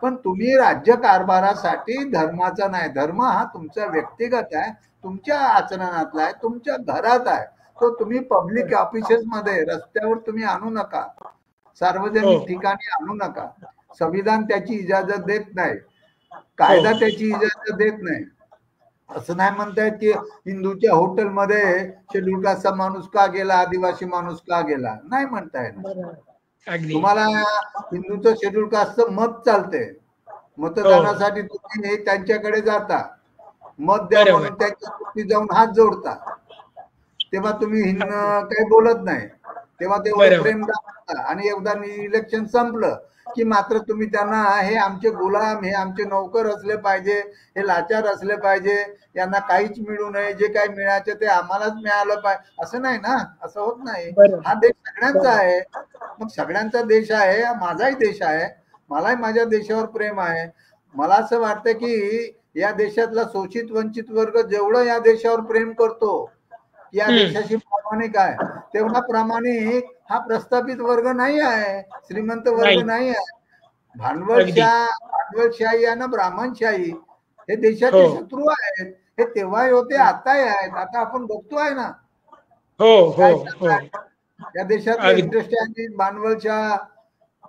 पण तुम्ही राज्य कारभारासाठी धर्माचा नाही. धर्म हा तुमचा व्यक्तिगत आहे, तुमच्या आचरणातला आहे, तुमच्या घरात आहे. तो तुम्ही पब्लिक ऑफिसेस मध्ये रस्त्यावर तुम्ही आणू नका, सार्वजनिक ठिकाणी आणू नका. संविधान त्याची इजाजत देत नाही, कायदा त्याची इजाजत देत नाही. असं नाही म्हणतायत की हिंदूच्या हॉटेलमध्ये शेड्यूल कास्टचा माणूस का गेला, आदिवासी माणूस का गेला, नाही म्हणतायत. तुम्हाला हिंदूचं शेड्यूल कास्टचं मत चालते, मतदानासाठी तुम्ही त्यांच्याकडे जाता, मत द्या म्हणून त्यांच्या जाऊन हात जोडता, तेव्हा तुम्ही काही बोलत नाही, तेव्हा ते प्रेम दाखवता. आणि एकदा इलेक्शन संपलं की मात्र तुम्ही त्यांना हे आमचे गुलाम, हे आमचे नौकर असले पाहिजे, हे लाचार असले पाहिजे, यांना काहीच मिळू नये, जे काही मिळायचं ते आम्हालाच मिळालं पाहिजे, असं नाही ना. असं होत नाही. हा देश सगळ्यांचा आहे. मग सगळ्यांचा देश आहे, माझाही देश आहे, मलाही माझ्या देशावर प्रेम आहे. मला असं वाटतं की या देशातला शोषित वंचित वर्ग जेवढं या देशावर प्रेम करतो, या देशाशी प्रामाणिक आहे, तेवढा प्रामाणिक हा प्रस्थापित वर्ग नाही आहे, श्रीमंत वर्ग नाही आहे. भांडवलशाही आणि ब्राह्मणशाही हे देशाचे शत्रू आहेत. हे तेव्हाही होते, आताही आहेत. आता आपण बघतोय ना या देशातले इंडस्ट्री, भांडवलशाह,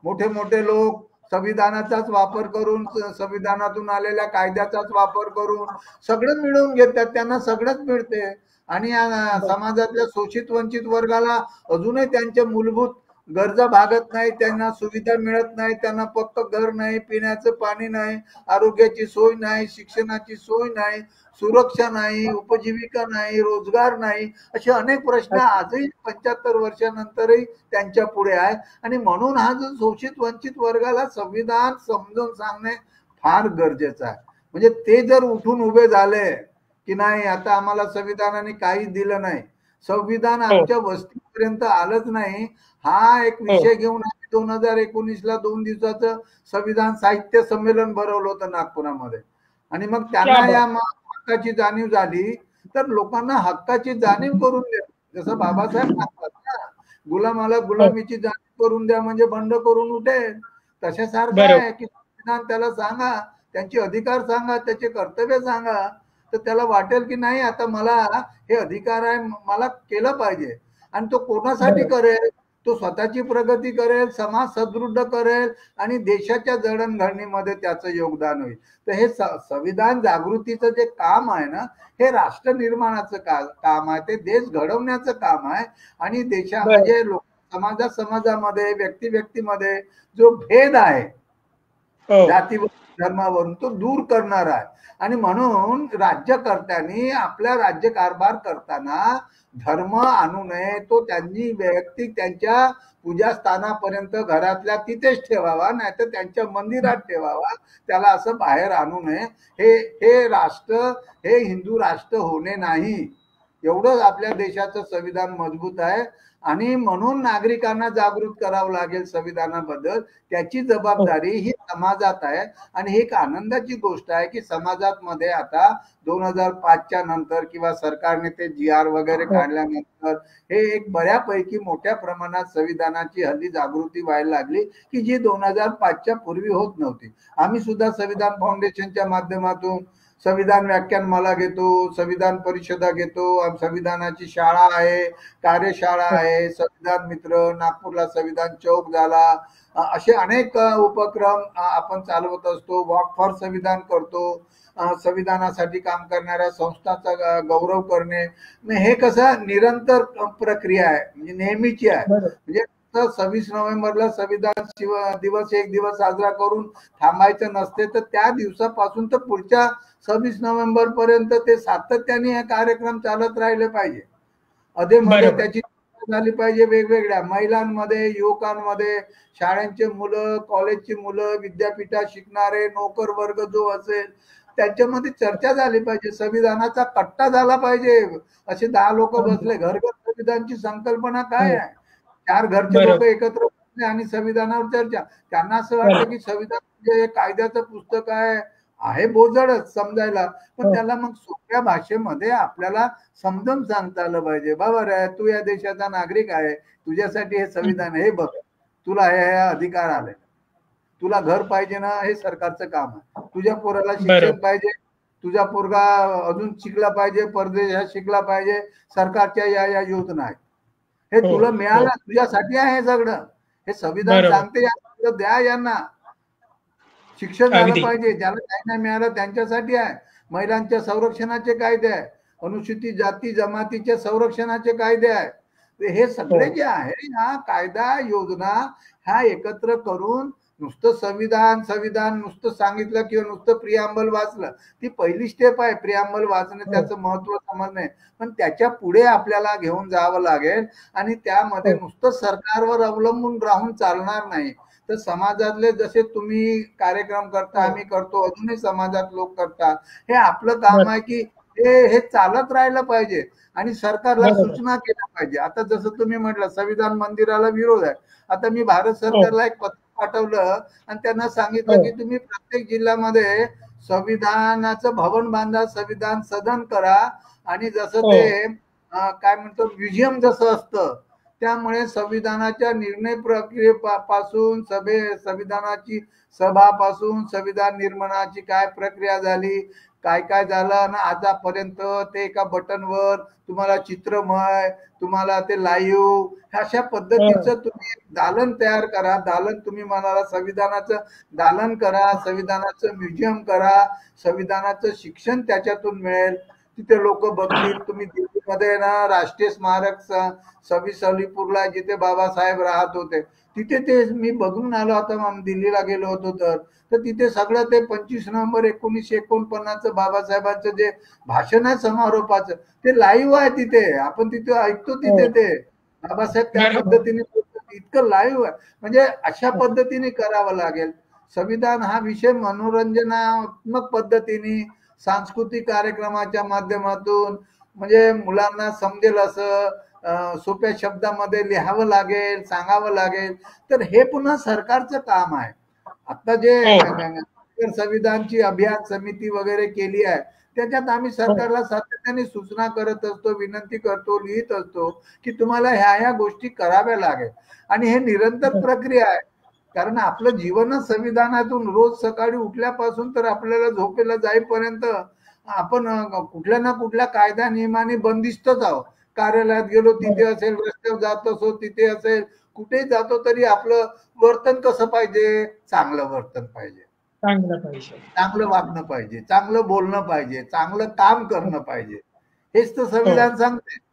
मोठे मोठे लोक संविधानाचाच वापर करून, संविधानातून आलेल्या कायद्याचाच वापर करून सगळं मिळवून घेतात. त्यांना सगळंच मिळते. आणि या समाजातल्या शोषित वंचित वर्गाला अजूनही त्यांच्या मूलभूत गरजा भागत नाही, त्यांना सुविधा मिळत नाही, त्यांना पक्क घर नाही, पिण्याचं पाणी नाही, आरोग्याची सोय नाही, शिक्षणाची सोय नाही, सुरक्षा नाही, उपजीविका नाही, रोजगार नाही, असे अनेक प्रश्न आजही 75 वर्षानंतरही त्यांच्या पुढे आहे. आणि म्हणून हा जो शोषित वंचित वर्गाला संविधान समजून सांगणे फार गरजेचं आहे. म्हणजे ते जर उठून उभे झाले की नाही आता आम्हाला संविधानाने काहीच दिलं नाही, संविधान आमच्या वस्तीपर्यंत आलंच नाही, हा एक विषय घेऊन 2019 ला 2 दिवसाचं संविधान साहित्य संमेलन भरवलं होतं नागपुरामध्ये. आणि मग त्यांना या हक्काची जाणीव झाली, तर लोकांना हक्काची जाणीव करून जसं बाबासाहेब सांगतात ना, गुलामाला गुलामीची जाणीव करून द्या म्हणजे बंड करून उठेल. तशासारखं आहे की संविधान त्याला सांगा, त्यांचे अधिकार सांगा, त्याचे कर्तव्य सांगा, तर त्याला वाटेल की नाही आता मला हे अधिकार आहे, मला केलं पाहिजे. आणि तो कोणासाठी करेल? तो स्वतःची प्रगती करेल, समाज सदृढ करेल आणि देशाच्या जडणघडणीमध्ये त्याचं योगदान होईल. तर हे संविधान जागृतीचं जे काम आहे ना, हे राष्ट्र निर्माणाचं काम आहे, ते देश घडवण्याचं काम आहे. आणि देशा म्हणजे समाजामध्ये व्यक्ती व्यक्तीमध्ये जो भेद आहे जातीवर धर्मावरून तो दूर करणार आहे. आणि म्हणून राज्यकर्त्यांनी आपल्या राज्यकारभार करताना धर्म आणू नये, तो त्यांनी वैयक्तिक त्यांच्या पूजास्थानापर्यंत घरातल्या तिथेच ठेवावा, नाही तर त्यांच्या मंदिरात ठेवावा, त्याला असं बाहेर आणू नये. हे राष्ट्र हे हिंदू राष्ट्र होणे नाही. एवढं आपल्या देशाचं संविधान मजबूत आहे. आणि म्हणून नागरिकांना जागृत करावं लागेल संविधानाबद्दल. त्याची जबाबदारी ही समाजात आहे. आणि ही एक आनंदाची गोष्ट आहे की समाजात मध्ये आता 2005च्या नंतर किंवा सरकारने ते GR वगैरे काढल्यानंतर हे एक बऱ्यापैकी मोठ्या प्रमाणात संविधानाची हल्ली जागृती व्हायला लागली की जी 2005च्या पूर्वी होत नव्हती. आम्ही सुद्धा संविधान फाउंडेशनच्या माध्यमातून संविधान व्याख्यानमाला घेतो, संविधान परिषदा घेतो, संविधानाची शाळा आहे, कार्यशाळा आहे, संविधान मित्र, नागपूरला संविधान चौक झाला, असे अनेक उपक्रम आपण चालवत असतो. वॉक फॉर संविधान करतो, संविधानासाठी काम करणाऱ्या संस्थांचा गौरव करणे. हे कसं निरंतर प्रक्रिया आहे, म्हणजे नेहमीची आहे. म्हणजे 26 नोव्हेंबरला संविधान दिवस एक दिवस साजरा करून थांबायचं नसते, तर त्या दिवसापासून तर पुढच्या 26 नोव्हेंबर पर्यंत ते सातत्याने हे कार्यक्रम चालत राहिले पाहिजे. अधेमध्ये त्याची झाली पाहिजे, वेगवेगळ्या महिलांमध्ये, युवकांमध्ये, शाळांचे मुलं, कॉलेजची मुलं, विद्यापीठात शिकणारे, नोकर वर्ग जो असेल त्यांच्यामध्ये चर्चा झाली पाहिजे. संविधानाचा कट्टा झाला पाहिजे. असे 10 लोक बसले, घर घर संविधानची संकल्पना काय आहे? 4 घरचे लोक एकत्र बसले आणि संविधानावर चर्चा. त्यांना असं वाटतं की संविधान म्हणजे कायद्याचं पुस्तक आहे बोजडच समजायला, पण त्याला मग सोप्या भाषेमध्ये आपल्याला समजून सांगता आलं पाहिजे. बाबा रे, तू या देशाचा नागरिक आहे, तुझ्यासाठी हे संविधान हे बघ, तुला हे अधिकार आले, तुला घर पाहिजे ना, हे सरकारचं काम आहे. तुझ्या पोराला शिक्षण पाहिजे, तुझा पोरगा अजून शिकला पाहिजे, परदेशात शिकला पाहिजे, सरकारच्या या योजना आहेत, हे तुला मिळालं, तुझ्यासाठी आहे सगळं. हे संविधान सांगते, द्या यांना शिक्षण झालं पाहिजे. ज्याला काही नाही मिळालं त्यांच्यासाठी आहे. महिलांच्या संरक्षणाचे कायदे आहे, अनुसूचित जाती जमातीच्या संरक्षणाचे कायदे आहे. हे सगळे जे आहे हा कायदा योजना ह्या एकत्र करून नुसतं संविधान नुसतं सांगितलं किंवा नुसतं प्रियांबल वाचलं, ती पहिली स्टेप आहे. प्रियांबल वाचणं, त्याचं महत्व समजणे, पण त्याच्या पुढे आपल्याला घेऊन जावं लागेल. आणि त्यामध्ये नुसतं सरकारवर अवलंबून राहून चालणार नाही. तर समाजातले जसे तुम्ही कार्यक्रम करता, आम्ही करतो, अजूनही समाजात लोक करतात, हे आपलं काम आहे की हे चालत राहिलं पाहिजे आणि सरकारला सूचना केल्या पाहिजे. आता जसं तुम्ही म्हटलं संविधान मंदिराला विरोध आहे, आता मी भारत सरकारला एक पत्र पाठवलं आणि त्यांना सांगितलं की तुम्ही प्रत्येक जिल्ह्यामध्ये संविधानाचं भवन बांधा, संविधान सदन करा. आणि जसं ते काय म्हणतो म्युझियम जसं असतं, त्यामुळे संविधानाच्या निर्णय प्रक्रियेपासून संविधानाची सभापासून संविधान निर्माणाची काय प्रक्रिया झाली, काय काय झालं आणि आतापर्यंत ते एका बटनवर तुम्हाला चित्रमय, तुम्हाला ते लाईव्ह अशा पद्धतीचं तुम्ही दालन तयार करा. दालन तुम्ही म्हणाला संविधानाचं दालन करा, संविधानाचं म्युझियम करा, संविधानाचं शिक्षण त्याच्यातून मिळेल. तिथे लोक बघतील. तुम्ही दिल्लीमध्ये ना राष्ट्रीय स्मारक 26 अलीपूरला जिथे बाबासाहेब राहत होते, तिथे ते मी बघून आलो होता, दिल्लीला गेलो होतो तर तिथे सगळं ते 25 नोव्हेंबर 1949 बाबासाहेबांचं जे भाषण आहे समारोपाचं, ते लाईव्ह आहे. तिथे आपण तिथे ऐकतो, तिथे ते बाबासाहेब त्या पद्धतीने इतकं लाईव्ह आहे. म्हणजे अशा पद्धतीने करावं लागेल. संविधान हा विषय मनोरंजनात्मक पद्धतीने सांस्कृतिक कार्यक्रमाच्या माध्यमातून म्हणजे मुलांना समजेल असं सोप्या शब्दामध्ये लिहावं लागेल, सांगावं लागेल. तर हे पुन्हा सरकारचं काम आहे. आता जे संविधानची अभियान समिती वगैरे केली आहे, त्याच्यात आम्ही सरकारला सातत्याने सूचना करत असतो, विनंती करतो, लिहित असतो की तुम्हाला ह्या गोष्टी कराव्या लागेल. आणि हे निरंतर प्रक्रिया आहे, कारण आपलं जीवनच संविधानातून रोज सकाळी उठल्यापासून तर आपल्याला झोपेला जाईपर्यंत आपण कुठल्या ना कुठल्या कायदा नियमाने बंदिस्तच आहोत. कार्यालयात गेलो तिथे असेल, रस्त्यावर जात असो तिथे असेल, कुठेही जातो तरी आपलं वर्तन कसं पाहिजे, चांगलं वर्तन पाहिजे, चांगलं वागणं पाहिजे, चांगलं बोलणं पाहिजे, चांगलं काम करणं पाहिजे. हेच तर संविधान सांगते.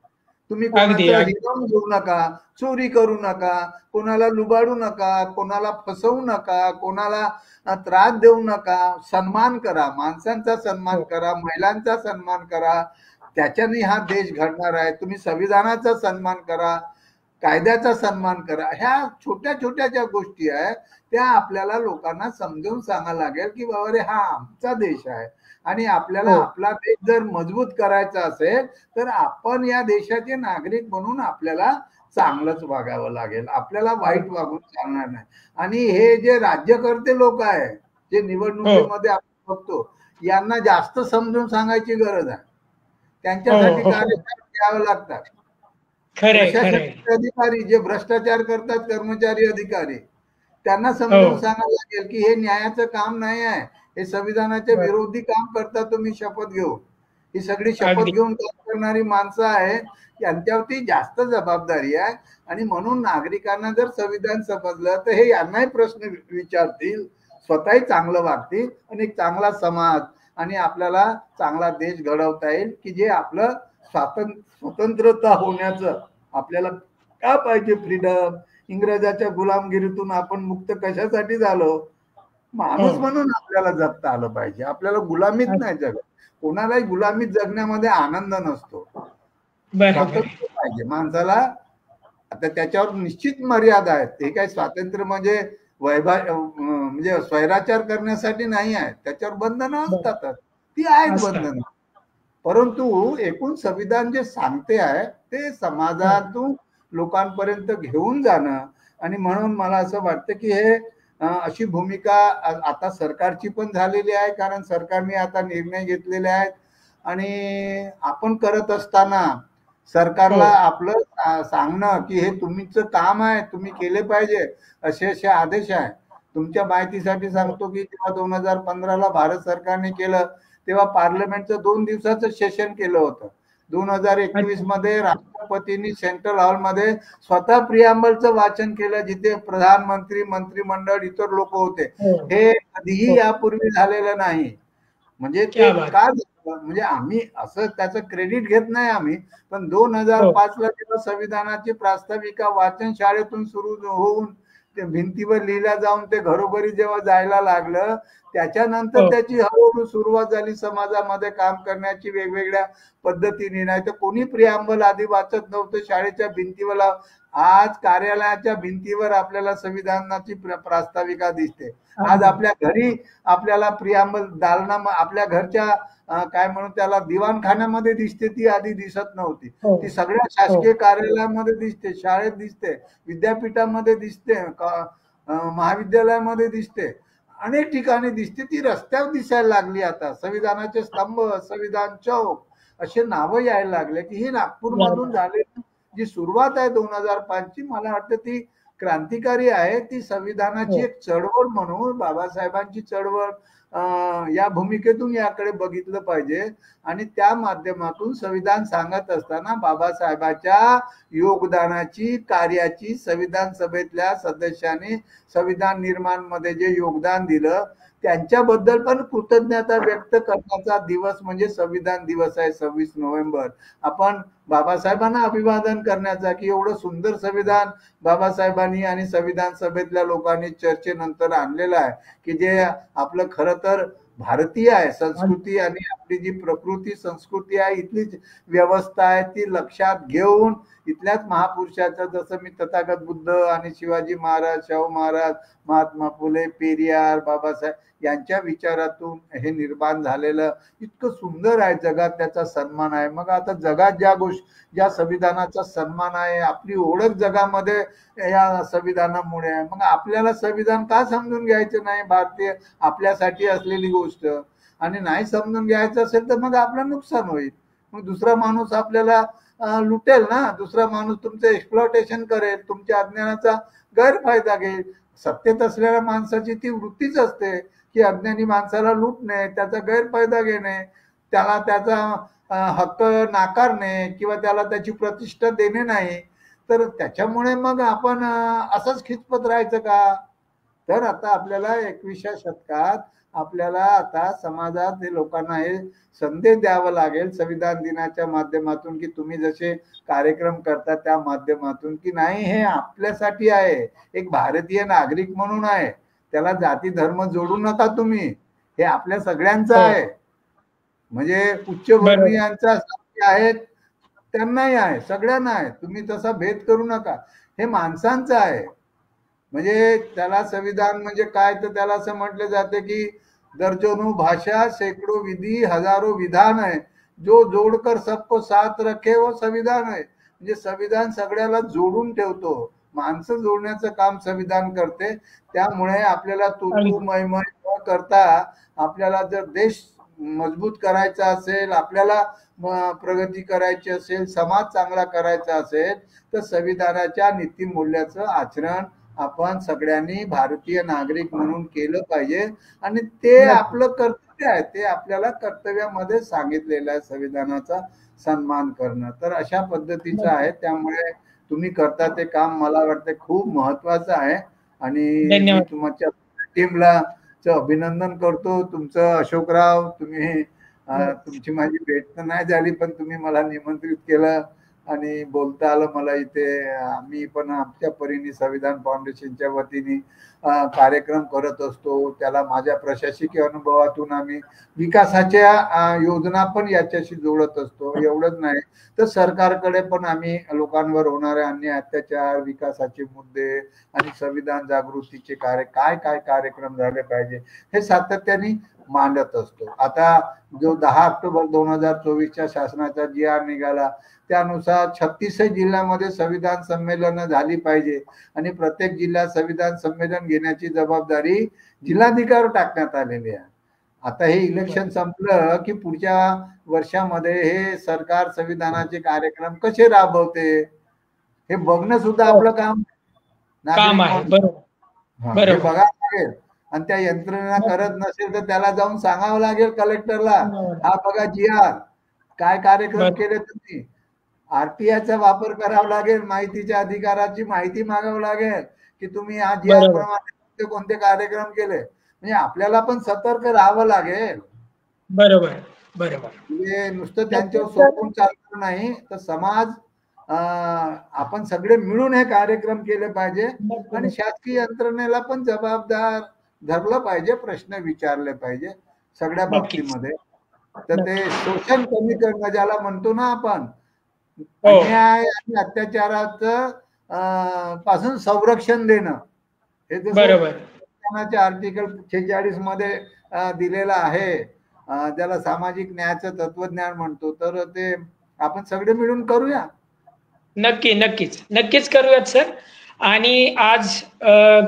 तुम्ही कोणाचं हिरावून घेऊ नका, चोरी करू नका, कोणाला लुबाडू नका, कोणाला फसवू नका, कोणाला त्रास देऊ नका, सन्मान करा, माणसांचा सन्मान करा, महिलांचा सन्मान करा, त्याच्याने हा देश घडणार आहे. तुम्ही संविधानाचा सन्मान करा, कायद्याचा सन्मान करा. ह्या छोट्या छोट्या ज्या गोष्टी आहेत त्या आपल्याला लोकांना समजावून सांगायला लागेल की बाबा रे हा आमचा देश आहे आणि आपल्याला आपला देश जर मजबूत करायचा असेल तर आपण या देशाचे नागरिक म्हणून आपल्याला चांगलंच वागावं लागेल, आपल्याला वाईट वागून चालणार नाही. आणि हे जे राज्यकर्ते लोक आहे, जे निवडणुकीमध्ये आपण बघतो, यांना जास्त समजून सांगायची गरज आहे. त्यांच्यासाठी कार्यक्रम घ्यावे लागतात. प्रशासकीय अधिकारी जे भ्रष्टाचार करतात, कर्मचारी अधिकारी, त्यांना समजून सांगायला लागेल की हे न्यायाचं काम नाही आहे, हे संविधानाच्या विरोधी काम करता तुम्ही शपथ घेऊन. ही सगळी शपथ घेऊन काम करणारी माणसं आहे, यांच्यावरती जास्त जबाबदारी आहे. आणि म्हणून नागरिकांना जर संविधान समजलं तर हे यांनाही प्रश्न विचारतील, स्वतःही चांगलं वागतील आणि एक चांगला समाज आणि आपल्याला चांगला देश घडवता येईल की जे आपलं स्वतंत्रता होण्याचं आपल्याला का पाहिजे, फ्रीडम. इंग्रजाच्या गुलामगिरीतून आपण मुक्त कशासाठी झालो, माणूस म्हणून आपल्याला जगता आलं पाहिजे. आपल्याला गुलामीत नाही जगत, कोणालाही गुलामीत जगण्यामध्ये आनंद नसतो. स्वातंत्र्य पाहिजे माणसाला. आता त्याच्यावर निश्चित मर्यादा आहेत. हे काय स्वातंत्र्य म्हणजे म्हणजे स्वैराचार करण्यासाठी नाही आहे, त्याच्यावर बंधनं असतातच, ती आहेत बंधनं. परंतु एकूण संविधान जे सांगते आहे ते समाजातून लोकांपर्यंत घेऊन जाणं. आणि म्हणून मला असं वाटतं की हे अशी भूमिका आता सरकारची पण झालेली आहे, कारण सरकारने आता निर्णय घेतलेले आहेत. आणि आपण करत असताना सरकारला आपलं सांगणं की हे तुमचं काम आहे, तुम्ही केले पाहिजे, असे आदेश आहे. तुमच्या माहितीसाठी सांगतो की जेव्हा 2015ला भारत सरकारने केलं तेव्हा पार्लमेंटचं 2 दिवसाचं सेशन केलं होतं. 2021 मध्ये राष्ट्रपतींनी सेंट्रल हॉलमध्ये स्वतः प्रियांबलचं वाचन केलं, जिथे प्रधानमंत्री, मंत्रिमंडळ, इतर लोक होते. हे कधीही यापूर्वी झालेलं नाही. म्हणजे ते का, म्हणजे आम्ही असं त्याचं क्रेडिट घेत नाही आम्ही, पण 2005ला जेव्हा संविधानाची प्रास्ताविका वाचन शाळेतून सुरू होऊन ते भिंतीवर लिहिल्या जाऊन ते घरोघरी जेव्हा जायला लागलं, त्याच्यानंतर त्याची हळूहळू सुरुवात झाली समाजामध्ये काम करण्याची वेगवेगळ्या पद्धतीने. नाही तर कोणी प्रियांबल आधी वाचत नव्हतं शाळेच्या भिंतीवर. आज कार्यालयाच्या भिंतीवर आपल्याला संविधानाची प्रास्ताविका दिसते. आज आपल्या घरी आपल्याला प्रियांबल दालना, आपल्या घरच्या काय म्हणून त्याला दिवाणखान्यामध्ये दिसते, ती आधी दिसत नव्हती. ती सगळ्या शासकीय कार्यालयामध्ये दिसते, शाळेत दिसते, विद्यापीठामध्ये दिसते, महाविद्यालयामध्ये दिसते, अनेक ठिकाणी दिसते. ती रस्त्यावर दिसायला लागली आता. संविधानाचे स्तंभ, संविधान चौक असे नावं यायला लागले की ही नागपूर मधून झालेली जी सुरुवात आहे 2005 ची, मला वाटतं ती क्रांतिकारी आहे. ती संविधानाची एक चळवळ म्हणून, बाबासाहेबांची चळवळ या भूमिकेतून याकडे बघितलं पाहिजे. आणि त्या माध्यमातून संविधान सांगत असताना बाबासाहेबांच्या योगदानाची, कार्याची, संविधान सभेतल्या सदस्यांनी संविधान निर्माण मध्ये जे योगदान दिलं त्यांच्याबद्दल पण कृतज्ञता व्यक्त करण्याचा दिवस म्हणजे संविधान दिवस आहे 26 नोव्हेंबर. आपण बाबासाहेबांना अभिवादन करण्याचा की एवढं सुंदर संविधान बाबासाहेबांनी आणि संविधान सभेतल्या लोकांनी चर्चेनंतर आणलेलं आहे की जे आपलं खरं तर भारतीय आहे संस्कृती आणि आपली जी प्रकृती संस्कृती आहे, इथलीच व्यवस्था आहे, ती लक्षात घेऊन इथल्याच महापुरुषाचं, जसं मी तथागत बुद्ध आणि शिवाजी महाराज, शाहू महाराज, महात्मा फुले, पेरियार, बाबासाहेब यांच्या विचारातून हे निर्माण झालेलं इतकं सुंदर आहे. जगात त्याचा सन्मान आहे. मग आता जगात ज्या संविधानाचा सन्मान आहे, आपली ओळख जगामध्ये या संविधानामुळे आहे. मग आपल्याला संविधान का समजून घ्यायचं नाही? भारतीय आपल्यासाठी असलेली गोष्ट. आणि नाही समजून घ्यायचं असेल तर मग आपलं नुकसान होईल. मग दुसरा माणूस आपल्याला लुटेल ना, दुसरा माणूस तुमचं एक्सप्लॉयटेशन करेल, तुमच्या अज्ञानाचा गैरफायदा घेईल. सत्तेत असलेल्या माणसाची ती वृत्तीच असते की अज्ञानी माणसाला लुटणे, त्याचा गैरफायदा घेणे, त्याला त्याचा हक्क नाकारणे किंवा त्याला त्याची प्रतिष्ठा देणे नाही. तर त्याच्यामुळे मग आपण असंच खिचपत राहायचं का? तर आता आपल्याला 21व्या शतकात आपल्याला आता समाजात लोकांना हे संदेश द्यावा लागेल संविधान दिनाच्या माध्यमातून, की तुम्ही जसे कार्यक्रम करता त्या माध्यमातून, की नाही हे आपल्यासाठी आहे, एक भारतीय नागरिक म्हणून आहे, त्याला जाती धर्म जोडू नका तुम्ही, हे आपल्या सगळ्यांचं आहे. म्हणजे उच्चवर्णीयांचा आहेत त्यांनाही आहे, सगळ्यांना आहे, तुम्ही तसा भेद करू नका, हे माणसांचं आहे. म्हणजे त्याला संविधान म्हणजे काय, तर त्याला असं म्हटलं जाते की दर्जनों भाषा सैकड़ों विधि हजारों विधान है, जो जोडकर सबको साथ रखे वो संविधान आहे. म्हणजे संविधान सगळ्याला जोडून ठेवतो, माणसं जोडण्याचं काम संविधान करते. त्यामुळे आपल्याला तू मैमय न करता आपल्याला जर देश मजबूत करायचा असेल, आपल्याला प्रगती करायची असेल, समाज चांगला करायचा असेल, तर संविधानाच्या नीतिमूल्याचं आचरण आपण सगळ्यांनी भारतीय नागरिक म्हणून केलं पाहिजे. आणि ते आपलं कर्तव्य आहे, ते आपल्याला कर्तव्यामध्ये सांगितलेलं आहे, संविधानाचा सन्मान करणं. तर अशा पद्धतीचं आहे. त्यामुळे तुम्ही करता ते काम मला वाटतं खूप महत्वाचं आहे. आणि मी तुमच्या टीमला अभिनंदन करतो. तुमचं अशोकराव, तुम्ही तुमची माझी भेट तर नाही झाली, पण तुम्ही मला निमंत्रित केलं आणि बोलता आलं मला इथे. आम्ही पण आमच्या परीने संविधान फाउंडेशनच्या वतीने कार्यक्रम करत असतो. त्याला माझ्या प्रशासकीय अनुभवातून आम्ही विकासाच्या योजना पण याच्याशी जोडत असतो. एवढंच नाही तर सरकारकडे पण आम्ही लोकांवर होणारे अन्याय, अत्याचार, विकासाचे मुद्दे आणि संविधान जागृतीचे काय कार्यक्रम झाले पाहिजे हे सातत्याने मांडत असतो. आता जो 10 ऑक्टोबर 2024च्या शासनाचा GR निघाला, त्यानुसार 36 जिल्ह्यामध्ये संविधान संमेलन झाली पाहिजे आणि प्रत्येक जिल्ह्यात संविधान संमेलन घेण्याची जबाबदारी जिल्हाधिकाऱ्यावर टाकण्यात आलेली आहे. आता हे इलेक्शन संपलं की पुढच्या वर्षामध्ये हे सरकार संविधानाचे कार्यक्रम कसे राबवते हे बघणं सुद्धा आपलं काम आहे. बरोबर, हे बघायला लागेल. आणि त्या यंत्रणा करत नसेल तर त्याला जाऊन सांगावं लागेल कलेक्टरला, हा बघा GR काय कार्यक्रम केले तुम्ही. RTIचा वापर करावा लागेल, माहितीच्या अधिकाराची माहिती मागावं लागेल की तुम्ही हा GR प्रमाणे कोणते कार्यक्रम केले. म्हणजे आपल्याला पण सतर्क राहावं लागेल. बरोबर. म्हणजे नुसतं त्यांच्यावर सोडून चालणार नाही, तर समाज आपण सगळे मिळून हे कार्यक्रम केले पाहिजे आणि शासकीय यंत्रणेला पण जबाबदार धरलं पाहिजे, प्रश्न विचारले पाहिजे सगळ्या बाबतीमध्ये. तर ते शोषण कमी करणं ज्याला म्हणतो ना आपण, अन्याय आणि अत्याचाराचं पासून संरक्षण देणं, हे संविधानाच्या आर्टिकल 46 मध्ये दिलेलं आहे, ज्याला सामाजिक न्यायाचं तत्वज्ञान म्हणतो. तर ते आपण सगळे मिळून करूया. नक्कीच करूयात सर. आणि आज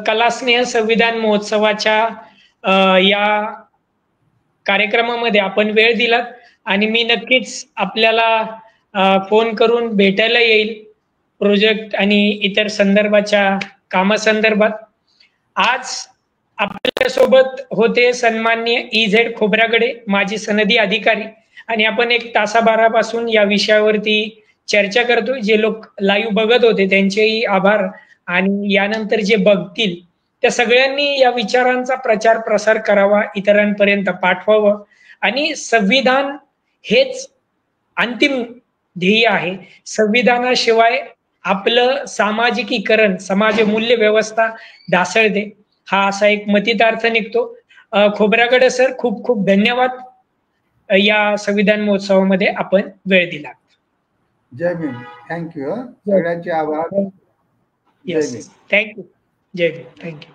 कलास्नेह संविधान महोत्सवाच्या या कार्यक्रमामध्ये आपण वेळ दिलात आणि मी नक्कीच आपल्याला फोन करून भेटायला येईल प्रोजेक्ट आणि इतर संदर्भाच्या कामासंदर्भात. आज आपल्यासोबत होते सन्माननीय EZ खोब्रागडे, माजी सनदी अधिकारी, आणि आपण एक तासाभरापासून या विषयावरती चर्चा करतोय. जे लोक लाईव्ह बघत होते त्यांचेही आभार, आणि यानंतर जे बघतील त्या सगळ्यांनी या विचारांचा प्रचार प्रसार करावा, इतरांपर्यंत पाठवावं. आणि संविधान हेच अंतिम ध्येय आहे. संविधानाशिवाय आपलं सामाजिकीकरण, समाज मूल्य व्यवस्था ढासळते, हा असा एक मतितार्थ निघतो. खोब्रागडे सर, खूप खूप धन्यवाद या संविधान महोत्सवामध्ये आपण वेळ दिला. जय भीम. थँक्यू. सगळ्यांचे आभार. जय भीम. थँक्यू. जय भीम. थँक्यू.